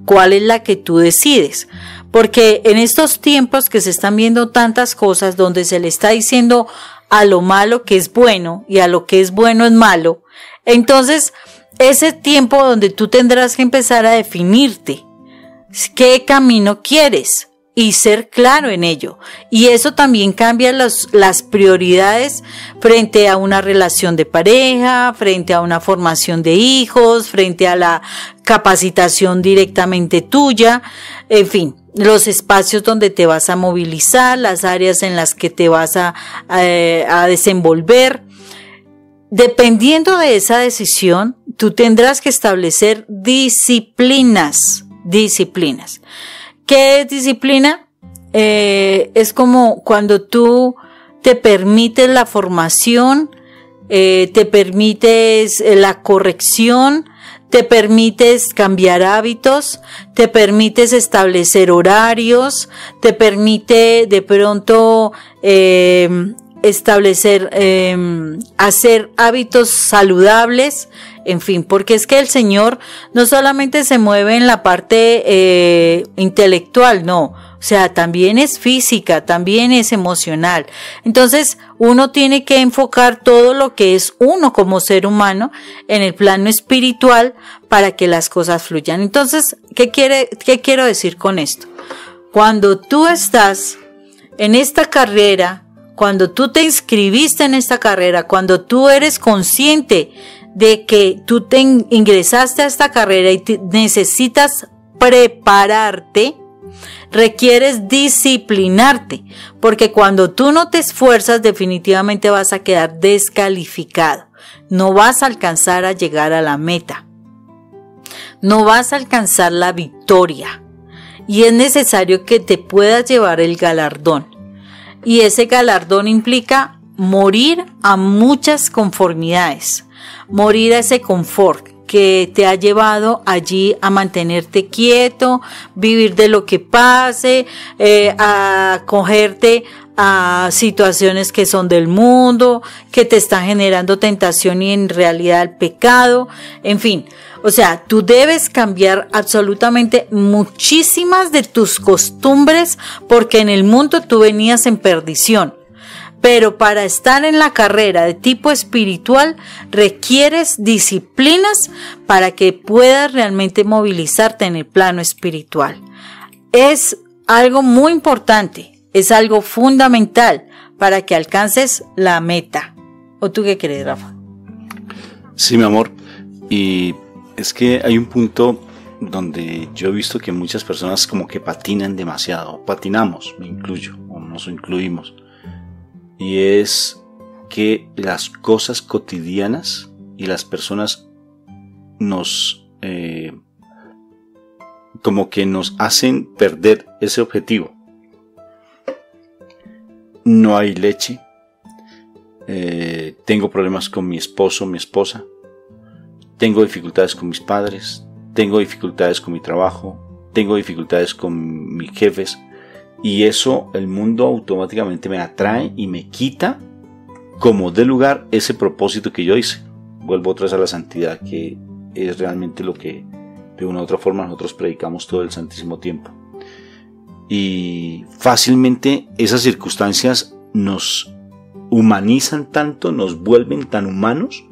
¿Cuál es la que tú decides? Porque en estos tiempos que se están viendo tantas cosas donde se le está diciendo a lo malo que es bueno y a lo que es bueno es malo, entonces ese tiempo donde tú tendrás que empezar a definirte qué camino quieres y ser claro en ello. Y eso también cambia las prioridades frente a una relación de pareja, frente a una formación de hijos, frente a la capacitación directamente tuya, en fin, los espacios donde te vas a movilizar, las áreas en las que te vas a desenvolver. Dependiendo de esa decisión, tú tendrás que establecer disciplinas. ¿Qué es disciplina? Es como cuando tú te permites la formación, te permites la corrección, te permites cambiar hábitos, te permites establecer horarios, te permite de pronto establecer, hacer hábitos saludables, en fin, porque es que el Señor no solamente se mueve en la parte intelectual, no, o sea, también es física, también es emocional. Entonces, uno tiene que enfocar todo lo que es uno como ser humano en el plano espiritual para que las cosas fluyan. Entonces, ¿qué quiero decir con esto? Cuando tú estás en esta carrera, cuando tú te inscribiste en esta carrera, cuando tú eres consciente de que tú te ingresaste a esta carrera y necesitas prepararte, requieres disciplinarte, porque cuando tú no te esfuerzas, definitivamente vas a quedar descalificado. No vas a alcanzar a llegar a la meta. No vas a alcanzar la victoria. Y es necesario que te puedas llevar el galardón. Y ese galardón implica morir a muchas conformidades, morir a ese confort que te ha llevado allí a mantenerte quieto, vivir de lo que pase, a acogerte a situaciones que son del mundo, que te están generando tentación y en realidad el pecado, en fin. O sea, tú debes cambiar absolutamente muchísimas de tus costumbres porque en el mundo tú venías en perdición. Pero para estar en la carrera de tipo espiritual requieres disciplinas para que puedas realmente movilizarte en el plano espiritual. Es algo muy importante, es algo fundamental para que alcances la meta. ¿O tú qué crees, Rafa? Sí, mi amor. Y es que hay un punto donde yo he visto que muchas personas como que patinan demasiado. Patinamos, me incluyo, o nos incluimos. Y es que las cosas cotidianas y las personas nos como que nos hacen perder ese objetivo. No hay leche, tengo problemas con mi esposo, mi esposa, tengo dificultades con mis padres, tengo dificultades con mi trabajo, tengo dificultades con mis jefes. Y eso el mundo automáticamente me atrae y me quita como de lugar ese propósito que yo hice. Vuelvo otra vez a la santidad, que es realmente lo que de una u otra forma nosotros predicamos todo el santísimo tiempo. Y fácilmente esas circunstancias nos humanizan tanto, nos vuelven tan humanos.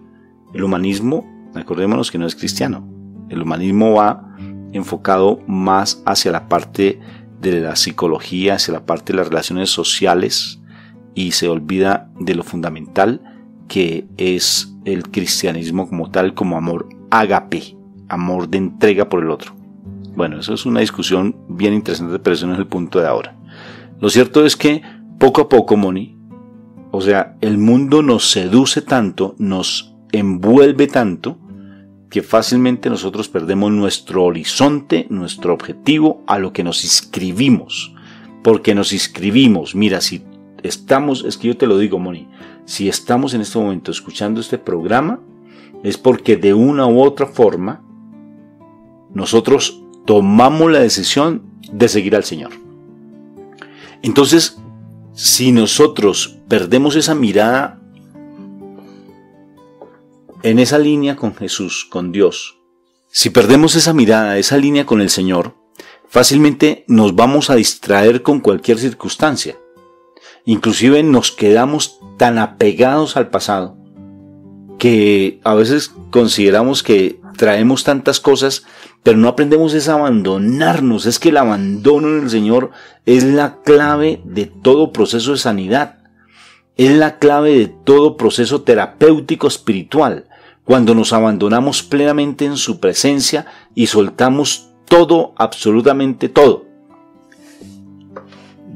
El humanismo, acordémonos que no es cristiano. El humanismo va enfocado más hacia la parte de la psicología, hacia la parte de las relaciones sociales, y se olvida de lo fundamental que es el cristianismo como tal, como amor ágape, amor de entrega por el otro. Bueno, eso es una discusión bien interesante, pero ese no es el punto de ahora. Lo cierto es que poco a poco, Moni, o sea, el mundo nos seduce tanto, nos envuelve tanto, que fácilmente nosotros perdemos nuestro horizonte, nuestro objetivo, a lo que nos inscribimos. Porque nos inscribimos. Mira, si estamos, es que yo te lo digo, Moni, si estamos en este momento escuchando este programa, es porque de una u otra forma nosotros tomamos la decisión de seguir al Señor. Entonces, si nosotros perdemos esa mirada en esa línea con Jesús, con Dios, si perdemos esa mirada, esa línea con el Señor, fácilmente nos vamos a distraer con cualquier circunstancia. Inclusive nos quedamos tan apegados al pasado que a veces consideramos que traemos tantas cosas, pero no aprendemos es a abandonarnos. Es que el abandono en el Señor es la clave de todo proceso de sanidad. Es la clave de todo proceso terapéutico espiritual. cuando nos abandonamos plenamente en su presencia y soltamos todo, absolutamente todo.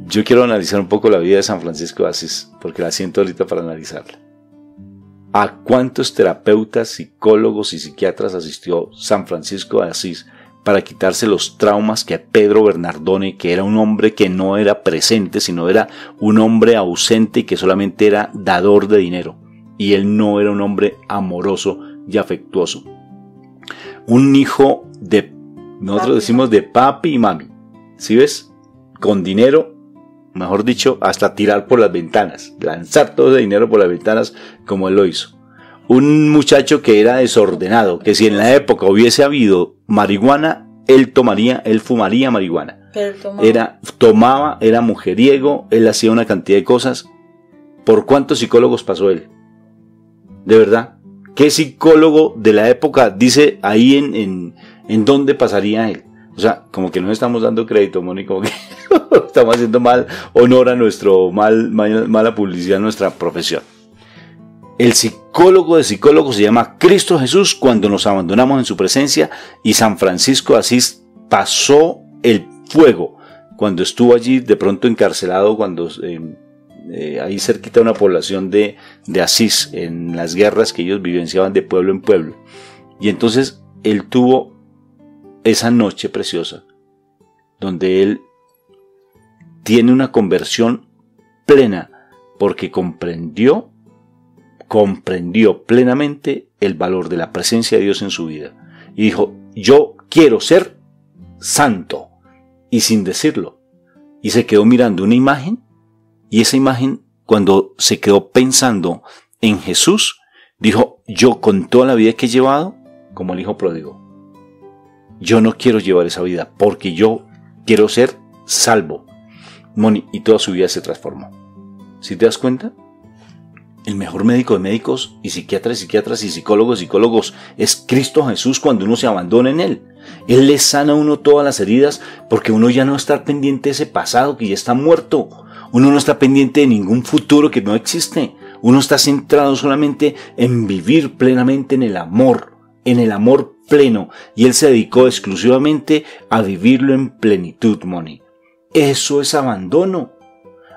Yo quiero analizar un poco la vida de San Francisco de Asís, porque la siento ahorita para analizarla. ¿A cuántos terapeutas, psicólogos y psiquiatras asistió San Francisco de Asís para quitarse los traumas que Pedro Bernardone, que era un hombre que no era presente, sino era un hombre ausente y que solamente era dador de dinero? Y él no era un hombre amoroso y afectuoso. Un hijo de, nosotros decimos de papi y mami, ¿sí ves? Con dinero, mejor dicho, hasta tirar por las ventanas, lanzar todo ese dinero por las ventanas como él lo hizo. Un muchacho que era desordenado, que si en la época hubiese habido marihuana, él fumaría marihuana. Era mujeriego, él hacía una cantidad de cosas. ¿Por cuántos psicólogos pasó él? De verdad, ¿qué psicólogo de la época dice ahí en dónde pasaría él? O sea, como que no estamos dando crédito, Moni, como que estamos haciendo mal honor a mala publicidad a nuestra profesión. El psicólogo de psicólogos se llama Cristo Jesús cuando nos abandonamos en su presencia, y San Francisco de Asís pasó el fuego cuando estuvo allí de pronto encarcelado, cuando ahí cerquita de una población de Asís, en las guerras que ellos vivenciaban de pueblo en pueblo. Y entonces él tuvo esa noche preciosa donde él tiene una conversión plena, porque comprendió plenamente el valor de la presencia de Dios en su vida. Y dijo, yo quiero ser santo. Y sin decirlo. Y se quedó mirando una imagen. Y esa imagen, cuando se quedó pensando en Jesús, dijo, yo con toda la vida que he llevado, como el hijo pródigo, yo no quiero llevar esa vida, porque yo quiero ser salvo. Moni, y toda su vida se transformó. ¿Sí te das cuenta? El mejor médico de médicos y psiquiatras y psicólogos es Cristo Jesús cuando uno se abandona en Él. Él le sana a uno todas las heridas, porque uno ya no está pendiente de ese pasado que ya está muerto. Uno no está pendiente de ningún futuro que no existe. Uno está centrado solamente en vivir plenamente en el amor pleno. Y Él se dedicó exclusivamente a vivirlo en plenitud, Moni. Eso es abandono.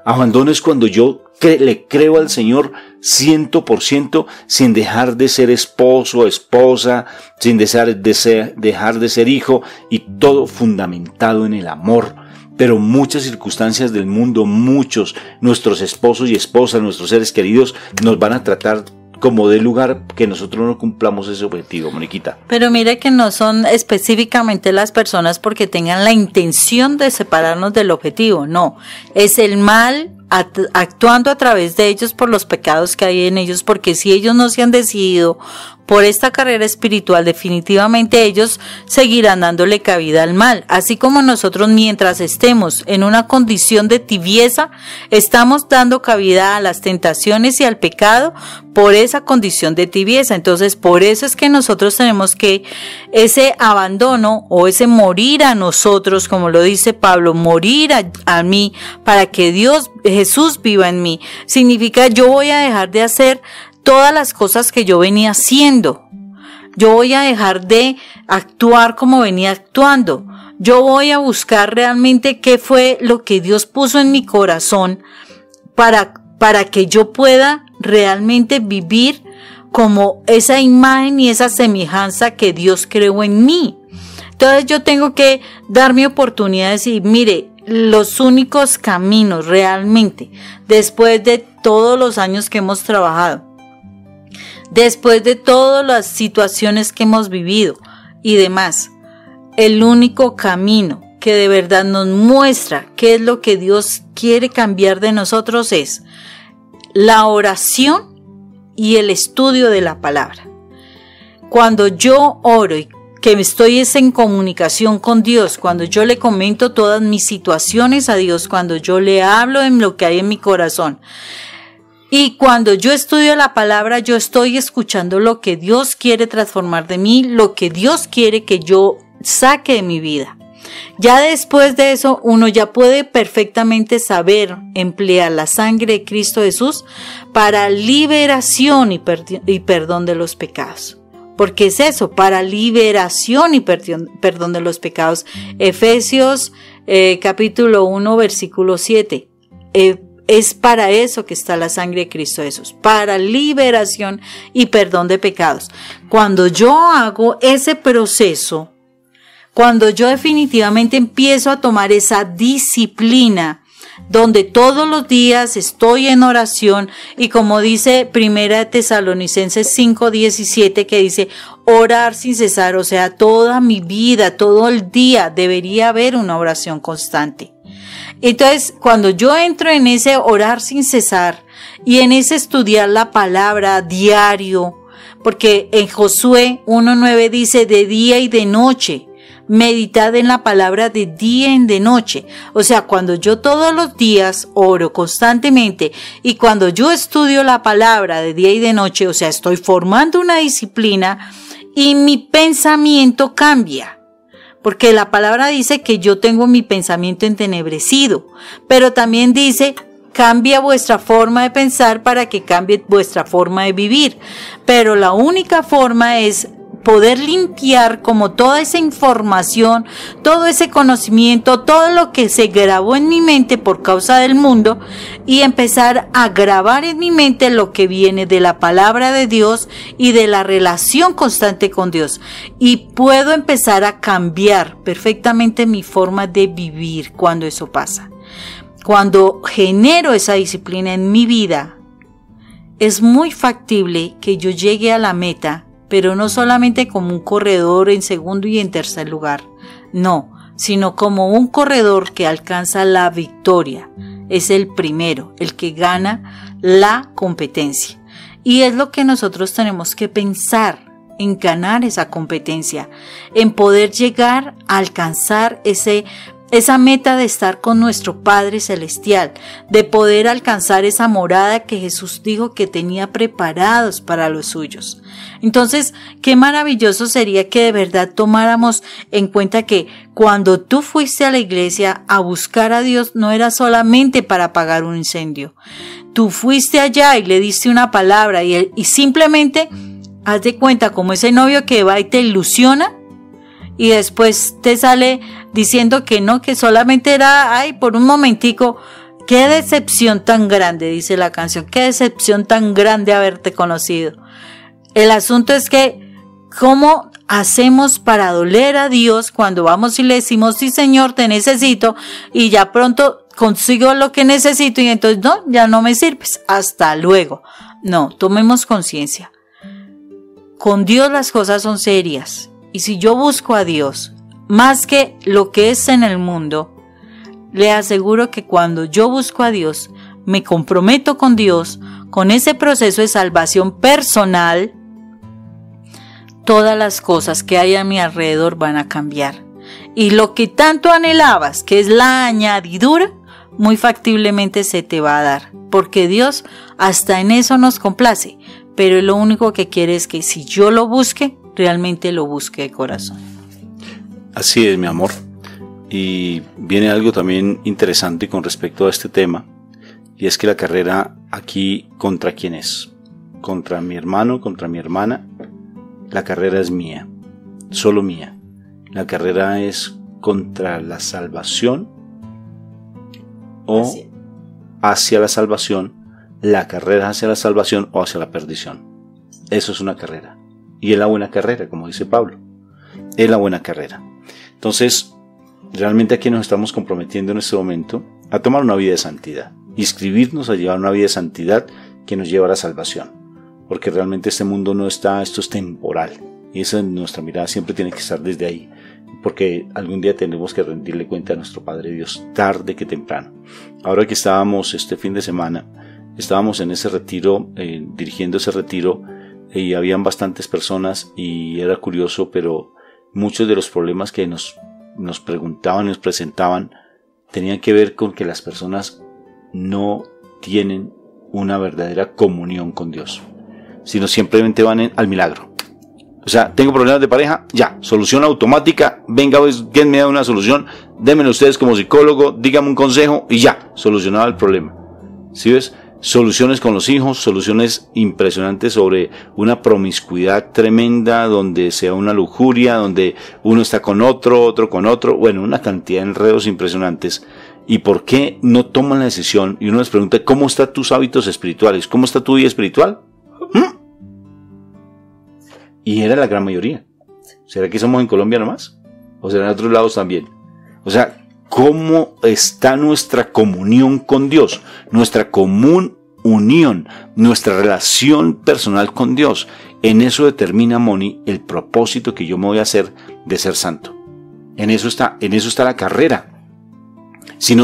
Abandono es cuando yo le creo al Señor 100%, sin dejar de ser esposo, esposa, sin dejar de ser hijo, y todo fundamentado en el amor. Pero muchas circunstancias del mundo, nuestros esposos y esposas, nuestros seres queridos, nos van a tratar como de lugar que nosotros no cumplamos ese objetivo, Moniquita. Pero mire que no son específicamente las personas porque tengan la intención de separarnos del objetivo, no. Es el mal actuando a través de ellos por los pecados que hay en ellos, porque si ellos no se han decidido por esta carrera espiritual, definitivamente ellos seguirán dándole cabida al mal. Así como nosotros, mientras estemos en una condición de tibieza, estamos dando cabida a las tentaciones y al pecado por esa condición de tibieza. Entonces, por eso es que nosotros tenemos que ese abandono o ese morir a nosotros, como lo dice Pablo, morir a mí para que Jesús viva en mí. Significa, yo voy a dejar de hacer todas las cosas que yo venía haciendo. Yo voy a dejar de actuar como venía actuando. Yo voy a buscar realmente qué fue lo que Dios puso en mi corazón para que yo pueda realmente vivir como esa imagen y esa semejanza que Dios creó en mí. Entonces yo tengo que dar mi oportunidad de decir, mire, los únicos caminos realmente, después de todos los años que hemos trabajado, después de todas las situaciones que hemos vivido y demás, el único camino que de verdad nos muestra qué es lo que Dios quiere cambiar de nosotros es la oración y el estudio de la palabra. Cuando yo oro y que estoy en comunicación con Dios, cuando yo le comento todas mis situaciones a Dios, cuando yo le hablo en lo que hay en mi corazón, y cuando yo estudio la palabra, yo estoy escuchando lo que Dios quiere transformar de mí, lo que Dios quiere que yo saque de mi vida. Ya después de eso, uno ya puede perfectamente saber emplear la sangre de Cristo Jesús para liberación y perdón de los pecados. porque es eso, para liberación y perdón de los pecados. Efesios capítulo 1 versículo 7. Es para eso que está la sangre de Cristo Jesús, para liberación y perdón de pecados. Cuando yo hago ese proceso, cuando yo definitivamente empiezo a tomar esa disciplina, donde todos los días estoy en oración, y como dice Primera de Tesalonicenses 5:17, que dice orar sin cesar, o sea, toda mi vida, todo el día debería haber una oración constante. Entonces, cuando yo entro en ese orar sin cesar y en ese estudiar la palabra diario, porque en Josué 1:9 dice de día y de noche, meditad en la palabra de día y de noche. O sea, cuando yo todos los días oro constantemente y cuando yo estudio la palabra de día y de noche, o sea, estoy formando una disciplina y mi pensamiento cambia. Porque la palabra dice que yo tengo mi pensamiento entenebrecido, pero también dice cambia vuestra forma de pensar para que cambie vuestra forma de vivir. Pero la única forma es poder limpiar como toda esa información, todo ese conocimiento, todo lo que se grabó en mi mente por causa del mundo, y empezar a grabar en mi mente lo que viene de la palabra de Dios y de la relación constante con Dios. Y puedo empezar a cambiar perfectamente mi forma de vivir cuando eso pasa. Cuando genero esa disciplina en mi vida, es muy factible que yo llegue a la meta, pero no solamente como un corredor en segundo y en tercer lugar, no, sino como un corredor que alcanza la victoria. Es el primero, el que gana la competencia. Y es lo que nosotros tenemos que pensar, en ganar esa competencia, en poder llegar a alcanzar esa meta de estar con nuestro Padre Celestial, de poder alcanzar esa morada que Jesús dijo que tenía preparados para los suyos. Entonces, qué maravilloso sería que de verdad tomáramos en cuenta que cuando tú fuiste a la iglesia a buscar a Dios, no era solamente para apagar un incendio. Tú fuiste allá y le diste una palabra y simplemente haz de cuenta como ese novio que va y te ilusiona, y después te sale diciendo que no, que solamente era, ay, por un momentico. Qué decepción tan grande, dice la canción, qué decepción tan grande haberte conocido. El asunto es que, ¿cómo hacemos para doler a Dios cuando vamos y le decimos, sí Señor, te necesito, y ya pronto consigo lo que necesito y entonces no, ya no me sirves, hasta luego? No, tomemos conciencia. Con Dios las cosas son serias. Y si yo busco a Dios, más que lo que es en el mundo, le aseguro que cuando yo busco a Dios, me comprometo con Dios, con ese proceso de salvación personal, todas las cosas que hay a mi alrededor van a cambiar. Y lo que tanto anhelabas, que es la añadidura, muy factiblemente se te va a dar. Porque Dios hasta en eso nos complace. Pero lo único que quiere es que si yo lo busque, realmente lo busque de corazón. Así es, mi amor. Y viene algo también interesante con respecto a este tema, y es que la carrera aquí, ¿contra quién es? Contra mi hermano, contra mi hermana. La carrera es mía, solo mía. La carrera es contra la salvación o hacia la salvación, la carrera hacia la salvación o hacia la perdición. Eso es una carrera. Y es la buena carrera, como dice Pablo. Es la buena carrera. Entonces, realmente aquí nos estamos comprometiendo en este momento a tomar una vida de santidad. Inscribirnos a llevar una vida de santidad que nos lleva a la salvación. Porque realmente este mundo no está, esto es temporal. Y esa es nuestra mirada, siempre tiene que estar desde ahí. Porque algún día tenemos que rendirle cuenta a nuestro Padre Dios, tarde que temprano. Ahora que estábamos este fin de semana, estábamos en ese retiro, dirigiendo ese retiro, y habían bastantes personas y era curioso, pero muchos de los problemas que nos preguntaban y nos presentaban tenían que ver con que las personas no tienen una verdadera comunión con Dios, sino simplemente van al milagro. O sea, tengo problemas de pareja, ya, solución automática, venga, pues, ¿quién me da una solución? Démenlo ustedes como psicólogo, dígame un consejo y ya, solucionado el problema. ¿Sí ves? soluciones con los hijos, soluciones impresionantes sobre una promiscuidad tremenda, donde sea una lujuria, donde uno está con otro, otro con otro, bueno, una cantidad de enredos impresionantes. ¿Y por qué no toman la decisión? Y uno les pregunta, ¿cómo están tus hábitos espirituales? ¿Cómo está tu vida espiritual? Y era la gran mayoría. ¿Será que somos en Colombia nomás? ¿O será en otros lados también? O sea, ¿cómo está nuestra comunión con Dios? Nuestra común unión, nuestra relación personal con Dios. En eso determina, Moni, el propósito que yo me voy a hacer de ser santo. En eso está la carrera. Si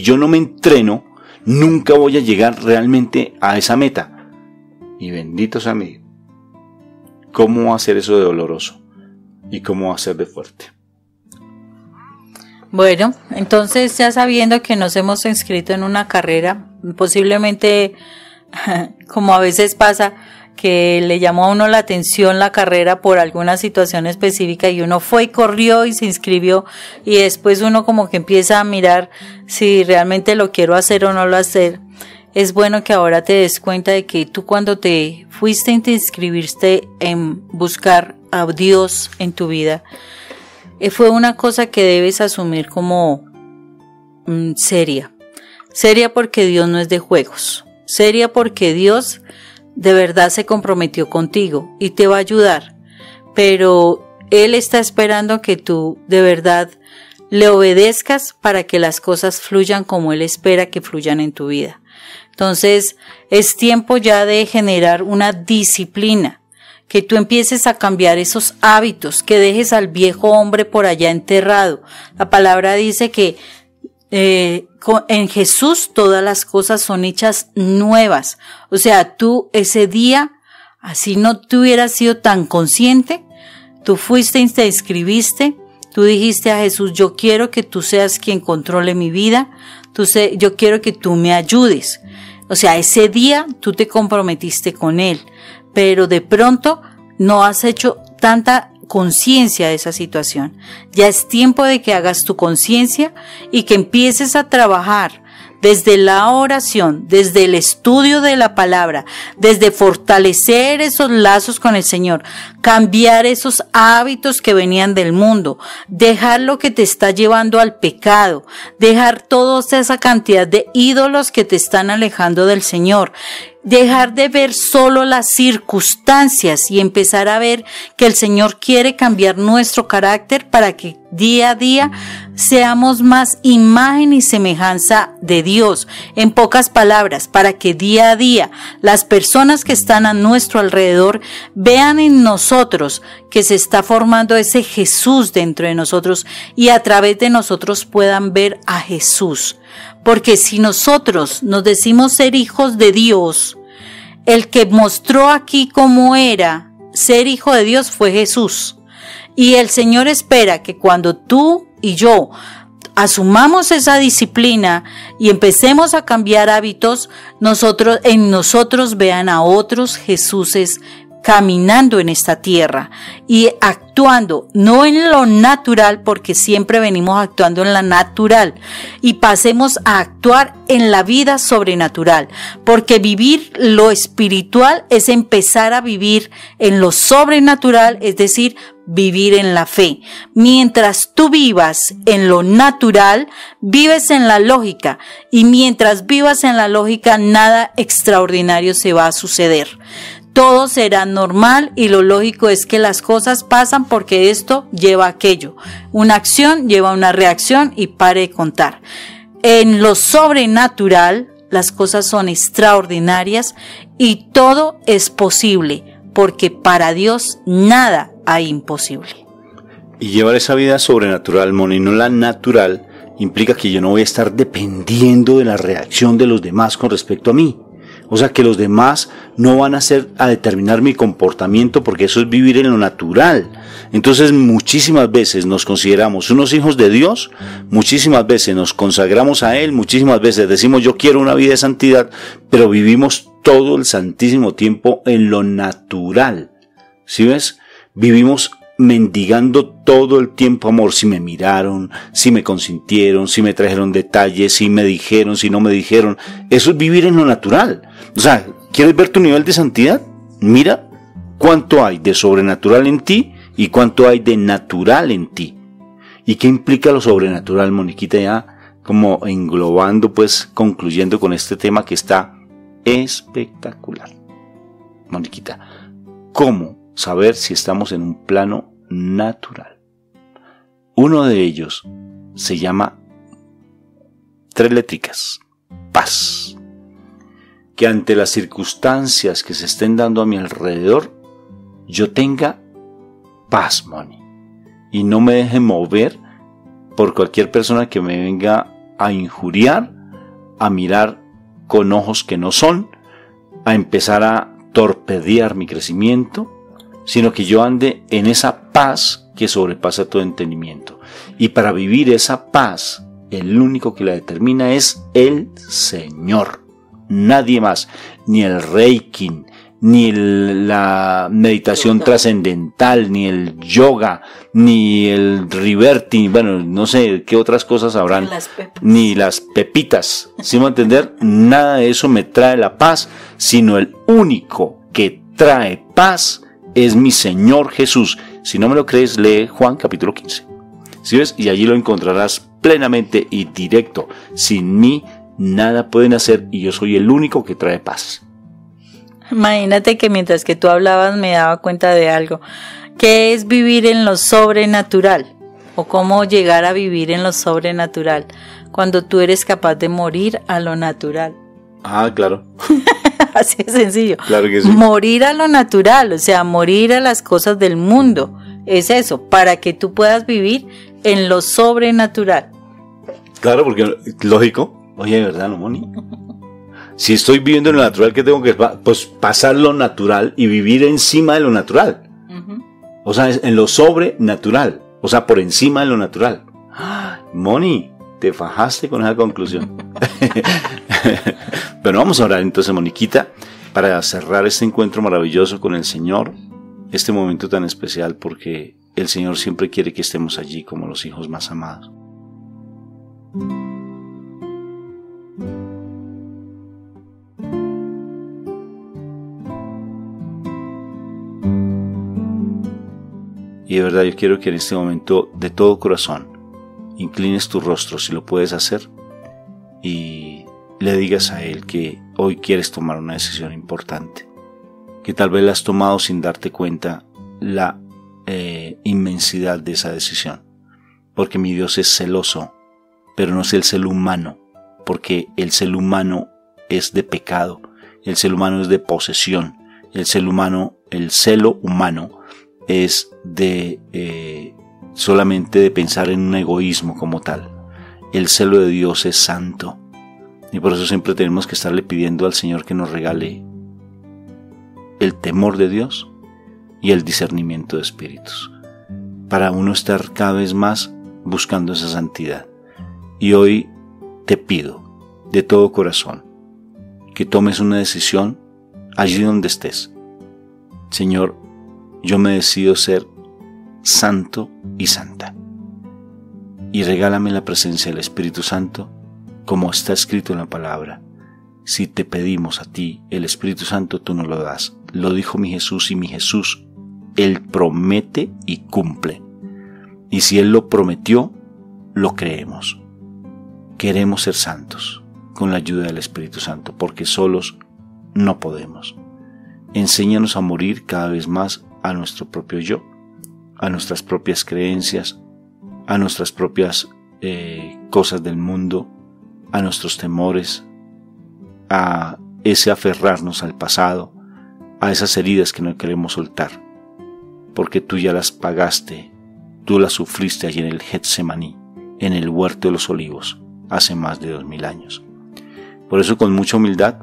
yo no me entreno, nunca voy a llegar realmente a esa meta. Y bendito sea mi Dios. ¿Cómo va a ser eso de doloroso? ¿Y cómo va a ser de fuerte? Bueno, entonces ya sabiendo que nos hemos inscrito en una carrera, posiblemente, como a veces pasa, que le llamó a uno la atención la carrera por alguna situación específica y uno fue y corrió y se inscribió y después uno como que empieza a mirar si realmente lo quiero hacer o no lo hacer. Es bueno que ahora te des cuenta de que tú cuando te fuiste y te inscribiste en buscar a Dios en tu vida, fue una cosa que debes asumir como seria. Seria porque Dios no es de juegos. Seria porque Dios de verdad se comprometió contigo y te va a ayudar. Pero Él está esperando que tú de verdad le obedezcas para que las cosas fluyan como Él espera que fluyan en tu vida. Entonces, es tiempo ya de generar una disciplina, que tú empieces a cambiar esos hábitos, que dejes al viejo hombre por allá enterrado. La palabra dice que en Jesús todas las cosas son hechas nuevas. O sea, tú ese día, así no te hubieras sido tan consciente, tú fuiste y te inscribiste, tú dijiste a Jesús, yo quiero que tú seas quien controle mi vida, yo quiero que tú me ayudes. O sea, ese día tú te comprometiste con Él, pero de pronto no has hecho tanta conciencia de esa situación. Ya es tiempo de que hagas tu conciencia y que empieces a trabajar desde la oración, desde el estudio de la palabra, desde fortalecer esos lazos con el Señor, cambiar esos hábitos que venían del mundo, dejar lo que te está llevando al pecado, dejar toda esa cantidad de ídolos que te están alejando del Señor, dejar de ver solo las circunstancias y empezar a ver que el Señor quiere cambiar nuestro carácter para que día a día seamos más imagen y semejanza de Dios. En pocas palabras, para que día a día las personas que están a nuestro alrededor vean en nosotros que se está formando ese Jesús dentro de nosotros y a través de nosotros puedan ver a Jesús. Porque si nosotros nos decimos ser hijos de Dios, el que mostró aquí cómo era ser hijo de Dios fue Jesús. Y el Señor espera que cuando tú y yo asumamos esa disciplina y empecemos a cambiar hábitos, en nosotros vean a otros Jesuses caminando en esta tierra y actuando, no en lo natural, porque siempre venimos actuando en la natural, y pasemos a actuar en la vida sobrenatural, porque vivir lo espiritual es empezar a vivir en lo sobrenatural, es decir, vivir en la fe. Mientras tú vivas en lo natural, vives en la lógica, y mientras vivas en la lógica, nada extraordinario se va a suceder. Todo será normal y lo lógico es que las cosas pasan porque esto lleva a aquello. Una acción lleva a una reacción y pare de contar. En lo sobrenatural, las cosas son extraordinarias y todo es posible, porque para Dios nada hay imposible. Y llevar esa vida sobrenatural, Moni, no la natural, implica que yo no voy a estar dependiendo de la reacción de los demás con respecto a mí. O sea, que los demás no van a determinar mi comportamiento, porque eso es vivir en lo natural. Entonces, muchísimas veces nos consideramos unos hijos de Dios, muchísimas veces nos consagramos a Él, muchísimas veces decimos yo quiero una vida de santidad, pero vivimos todo el santísimo tiempo en lo natural. ¿Sí ves? Vivimos mendigando todo el tiempo amor, si me miraron, si me consintieron, si me trajeron detalles, si me dijeron, si no me dijeron. Eso es vivir en lo natural. O sea, ¿quieres ver tu nivel de santidad? Mira cuánto hay de sobrenatural en ti y cuánto hay de natural en ti. ¿Y qué implica lo sobrenatural, Moniquita? Ya como englobando, pues concluyendo con este tema que está espectacular. Moniquita, ¿cómo saber si estamos en un plano natural? Uno de ellos se llama 3 letricas, paz. Que ante las circunstancias que se estén dando a mi alrededor, yo tenga paz, Moni, y no me deje mover por cualquier persona que me venga a injuriar, a mirar con ojos que no son, a empezar a torpedear mi crecimiento, sino que yo ande en esa paz que sobrepasa todo entendimiento. Y para vivir esa paz, el único que la determina es el Señor. Nadie más, ni el Reiki, ni la meditación trascendental, ni el yoga, ni el reverting, bueno, no sé qué otras cosas habrán, ni las pepitas, ¿sí me va a entender? Nada de eso me trae la paz, sino el único que trae paz es mi Señor Jesús. Si no me lo crees, lee Juan capítulo 15. ¿Sí ves? Y allí lo encontrarás plenamente y directo. Sin mí nada pueden hacer y yo soy el único que trae paz. Imagínate que mientras que tú hablabas me daba cuenta de algo. ¿Qué es vivir en lo sobrenatural? ¿O cómo llegar a vivir en lo sobrenatural? Cuando tú eres capaz de morir a lo natural. Ah, claro. Así de sencillo. Claro que sí. Morir a lo natural, o sea, morir a las cosas del mundo. Es eso, para que tú puedas vivir en lo sobrenatural. Claro, porque lógico. Oye, ¿de verdad, no, Moni? Si estoy viviendo en lo natural, ¿qué tengo que pues pasar lo natural y vivir encima de lo natural? Uh-huh. O sea, en lo sobrenatural. O sea, por encima de lo natural. Moni, te fajaste con esa conclusión. Pero vamos a orar entonces, Moniquita, para cerrar este encuentro maravilloso con el Señor, este momento tan especial, porque el Señor siempre quiere que estemos allí como los hijos más amados. Y de verdad yo quiero que en este momento, de todo corazón, inclines tu rostro, si lo puedes hacer, y le digas a Él que hoy quieres tomar una decisión importante, que tal vez la has tomado sin darte cuenta la inmensidad de esa decisión, porque mi Dios es celoso, pero no es el celo humano, porque el celo humano es de pecado, el celo humano es de posesión, el celo humano es de solamente de pensar en un egoísmo como tal. El celo de Dios es santo y por eso siempre tenemos que estarle pidiendo al Señor que nos regale el temor de Dios y el discernimiento de espíritus para uno estar cada vez más buscando esa santidad. Y hoy te pido de todo corazón que tomes una decisión allí donde estés. Señor, yo me decido ser santo y santa. Y regálame la presencia del Espíritu Santo, como está escrito en la palabra. Si te pedimos a ti el Espíritu Santo, tú nos lo das. Lo dijo mi Jesús, y mi Jesús, Él promete y cumple. Y si Él lo prometió, lo creemos. Queremos ser santos con la ayuda del Espíritu Santo, porque solos no podemos. Enséñanos a morir cada vez más a nuestro propio yo, a nuestras propias creencias, a nuestras propias cosas del mundo, a nuestros temores, a ese aferrarnos al pasado, a esas heridas que no queremos soltar, porque tú ya las pagaste, tú las sufriste allí en el Getsemaní, en el huerto de los olivos, hace más de 2000 años. Por eso, con mucha humildad,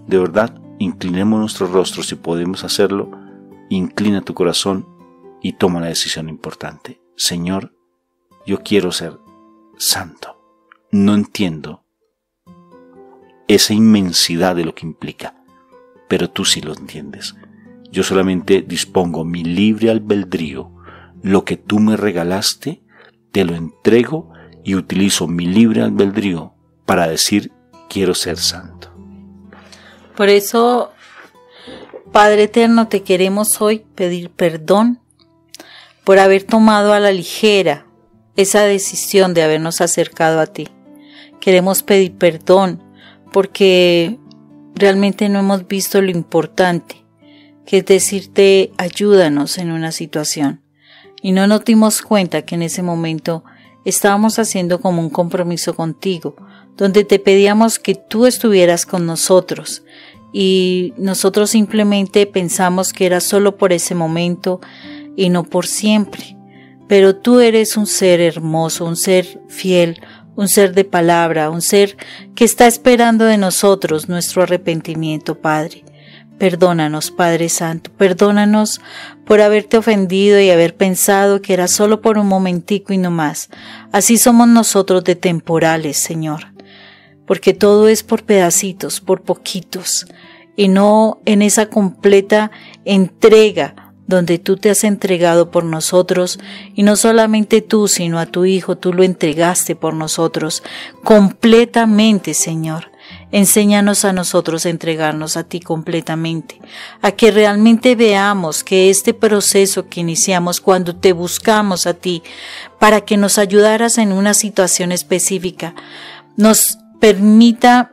de verdad, inclinemos nuestros rostros, si podemos hacerlo. Inclina tu corazón y toma la decisión importante. Señor, yo quiero ser santo. No entiendo esa inmensidad de lo que implica, pero tú sí lo entiendes. Yo solamente dispongo mi libre albedrío lo que tú me regalaste, te lo entrego y utilizo mi libre albedrío para decir quiero ser santo. Por eso, Padre eterno, te queremos hoy pedir perdón por haber tomado a la ligera esa decisión de habernos acercado a ti. Queremos pedir perdón porque realmente no hemos visto lo importante, que es decirte ayúdanos en una situación. Y no nos dimos cuenta que en ese momento estábamos haciendo como un compromiso contigo, donde te pedíamos que tú estuvieras con nosotros y nosotros simplemente pensamos que era solo por ese momento y no por siempre. Pero tú eres un ser hermoso, un ser fiel, un ser de palabra, un ser que está esperando de nosotros nuestro arrepentimiento, Padre. Perdónanos, Padre Santo, perdónanos por haberte ofendido y haber pensado que era solo por un momentico y no más. Así somos nosotros de temporales, Señor, porque todo es por pedacitos, por poquitos, y no en esa completa entrega donde tú te has entregado por nosotros, y no solamente tú, sino a tu Hijo, tú lo entregaste por nosotros completamente, Señor. Enséñanos a nosotros a entregarnos a ti completamente, a que realmente veamos que este proceso que iniciamos cuando te buscamos a ti, para que nos ayudaras en una situación específica, nos permita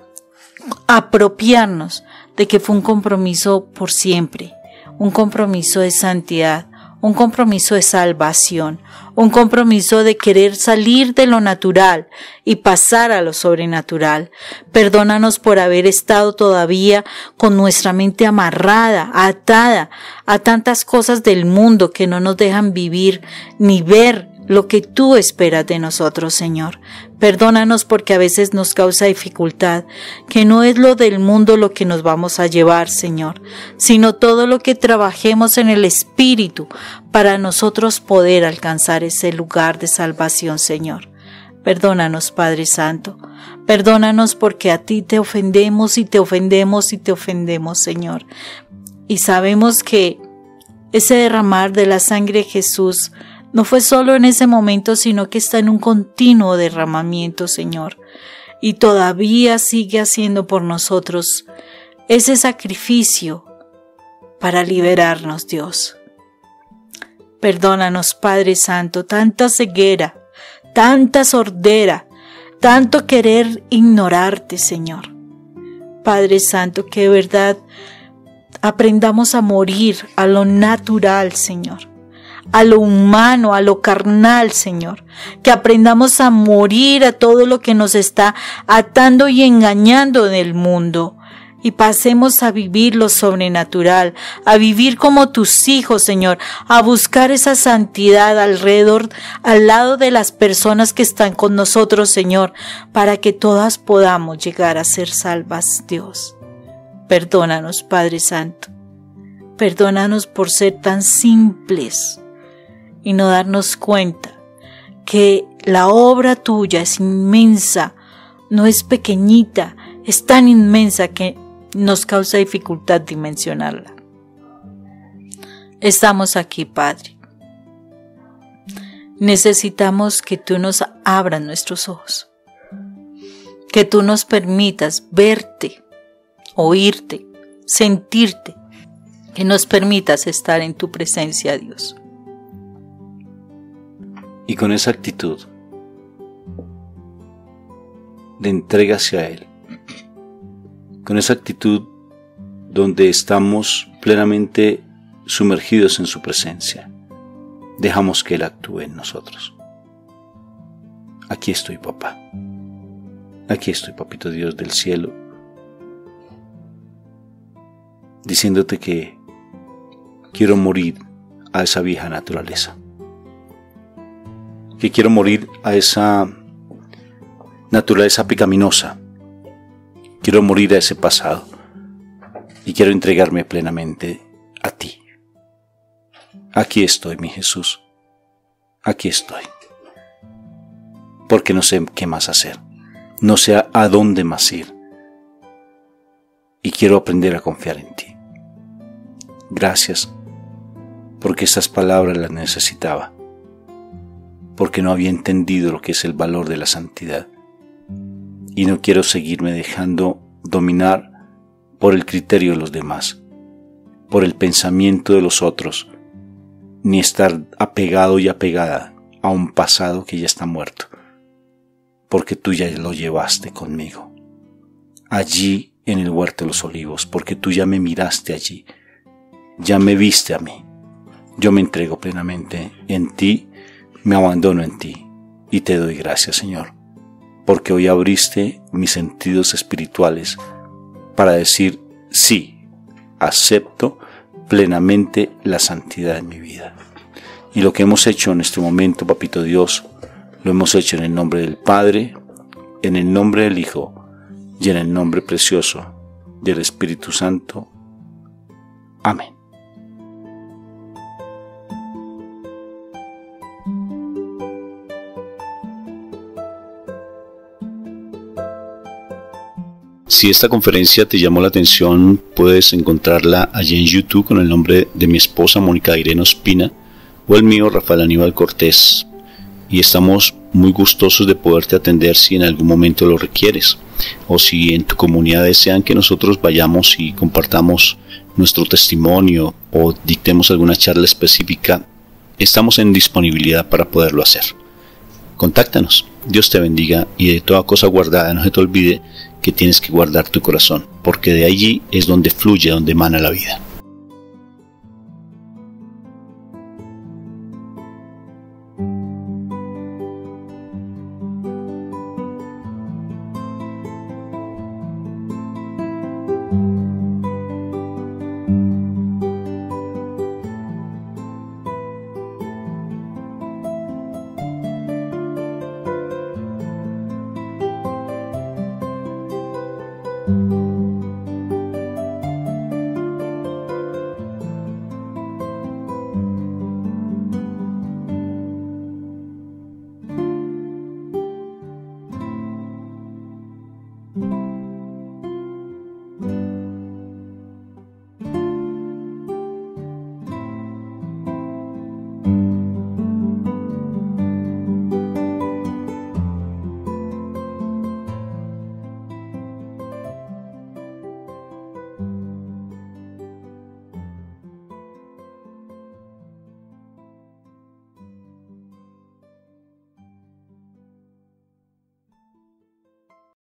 apropiarnos de que fue un compromiso por siempre, un compromiso de santidad, un compromiso de salvación, un compromiso de querer salir de lo natural y pasar a lo sobrenatural. Perdónanos por haber estado todavía con nuestra mente amarrada, atada a tantas cosas del mundo que no nos dejan vivir ni ver lo que tú esperas de nosotros, Señor. Perdónanos porque a veces nos causa dificultad, que no es lo del mundo lo que nos vamos a llevar, Señor, sino todo lo que trabajemos en el Espíritu para nosotros poder alcanzar ese lugar de salvación, Señor. Perdónanos, Padre Santo. Perdónanos porque a ti te ofendemos y te ofendemos y te ofendemos, Señor. Y sabemos que ese derramar de la sangre de Jesús no fue solo en ese momento, sino que está en un continuo derramamiento, Señor. Y todavía sigue haciendo por nosotros ese sacrificio para liberarnos, Dios. Perdónanos, Padre Santo, tanta ceguera, tanta sordera, tanto querer ignorarte, Señor. Padre Santo, que de verdad aprendamos a morir a lo natural, Señor, a lo humano, a lo carnal, Señor, que aprendamos a morir a todo lo que nos está atando y engañando del mundo, y pasemos a vivir lo sobrenatural, a vivir como tus hijos, Señor, a buscar esa santidad alrededor, al lado de las personas que están con nosotros, Señor, para que todas podamos llegar a ser salvas, Dios. Perdónanos, Padre Santo, perdónanos por ser tan simples y no darnos cuenta que la obra tuya es inmensa, no es pequeñita, es tan inmensa que nos causa dificultad dimensionarla. Estamos aquí, Padre. Necesitamos que tú nos abras nuestros ojos, que tú nos permitas verte, oírte, sentirte, que nos permitas estar en tu presencia, Dios. Y con esa actitud de entrega hacia Él, con esa actitud donde estamos plenamente sumergidos en su presencia, dejamos que Él actúe en nosotros. Aquí estoy, papá. Aquí estoy, papito Dios del cielo, diciéndote que quiero morir a esa vieja naturaleza, que quiero morir a esa naturaleza pecaminosa, quiero morir a ese pasado y quiero entregarme plenamente a ti. Aquí estoy, mi Jesús, aquí estoy, porque no sé qué más hacer, no sé a dónde más ir y quiero aprender a confiar en ti. Gracias, porque estas palabras las necesitaba. porque no había entendido lo que es el valor de la santidad. Y no quiero seguirme dejando dominar por el criterio de los demás, por el pensamiento de los otros, ni estar apegado y apegada a un pasado que ya está muerto, porque tú ya lo llevaste conmigo, allí en el huerto de los olivos, porque tú ya me miraste allí, ya me viste a mí. Yo me entrego plenamente en ti, me abandono en ti y te doy gracias, Señor, porque hoy abriste mis sentidos espirituales para decir sí, acepto plenamente la santidad en mi vida. Y lo que hemos hecho en este momento, Papito Dios, lo hemos hecho en el nombre del Padre, en el nombre del Hijo y en el nombre precioso del Espíritu Santo. Amén. Si esta conferencia te llamó la atención, puedes encontrarla allí en YouTube con el nombre de mi esposa Mónica Irene Ospina o el mío Rafael Aníbal Cortés. Y estamos muy gustosos de poderte atender si en algún momento lo requieres, o si en tu comunidad desean que nosotros vayamos y compartamos nuestro testimonio o dictemos alguna charla específica. Estamos en disponibilidad para poderlo hacer. Contáctanos. Dios te bendiga, y de toda cosa guardada no se te olvide que tienes que guardar tu corazón, porque de allí es donde fluye, donde emana la vida.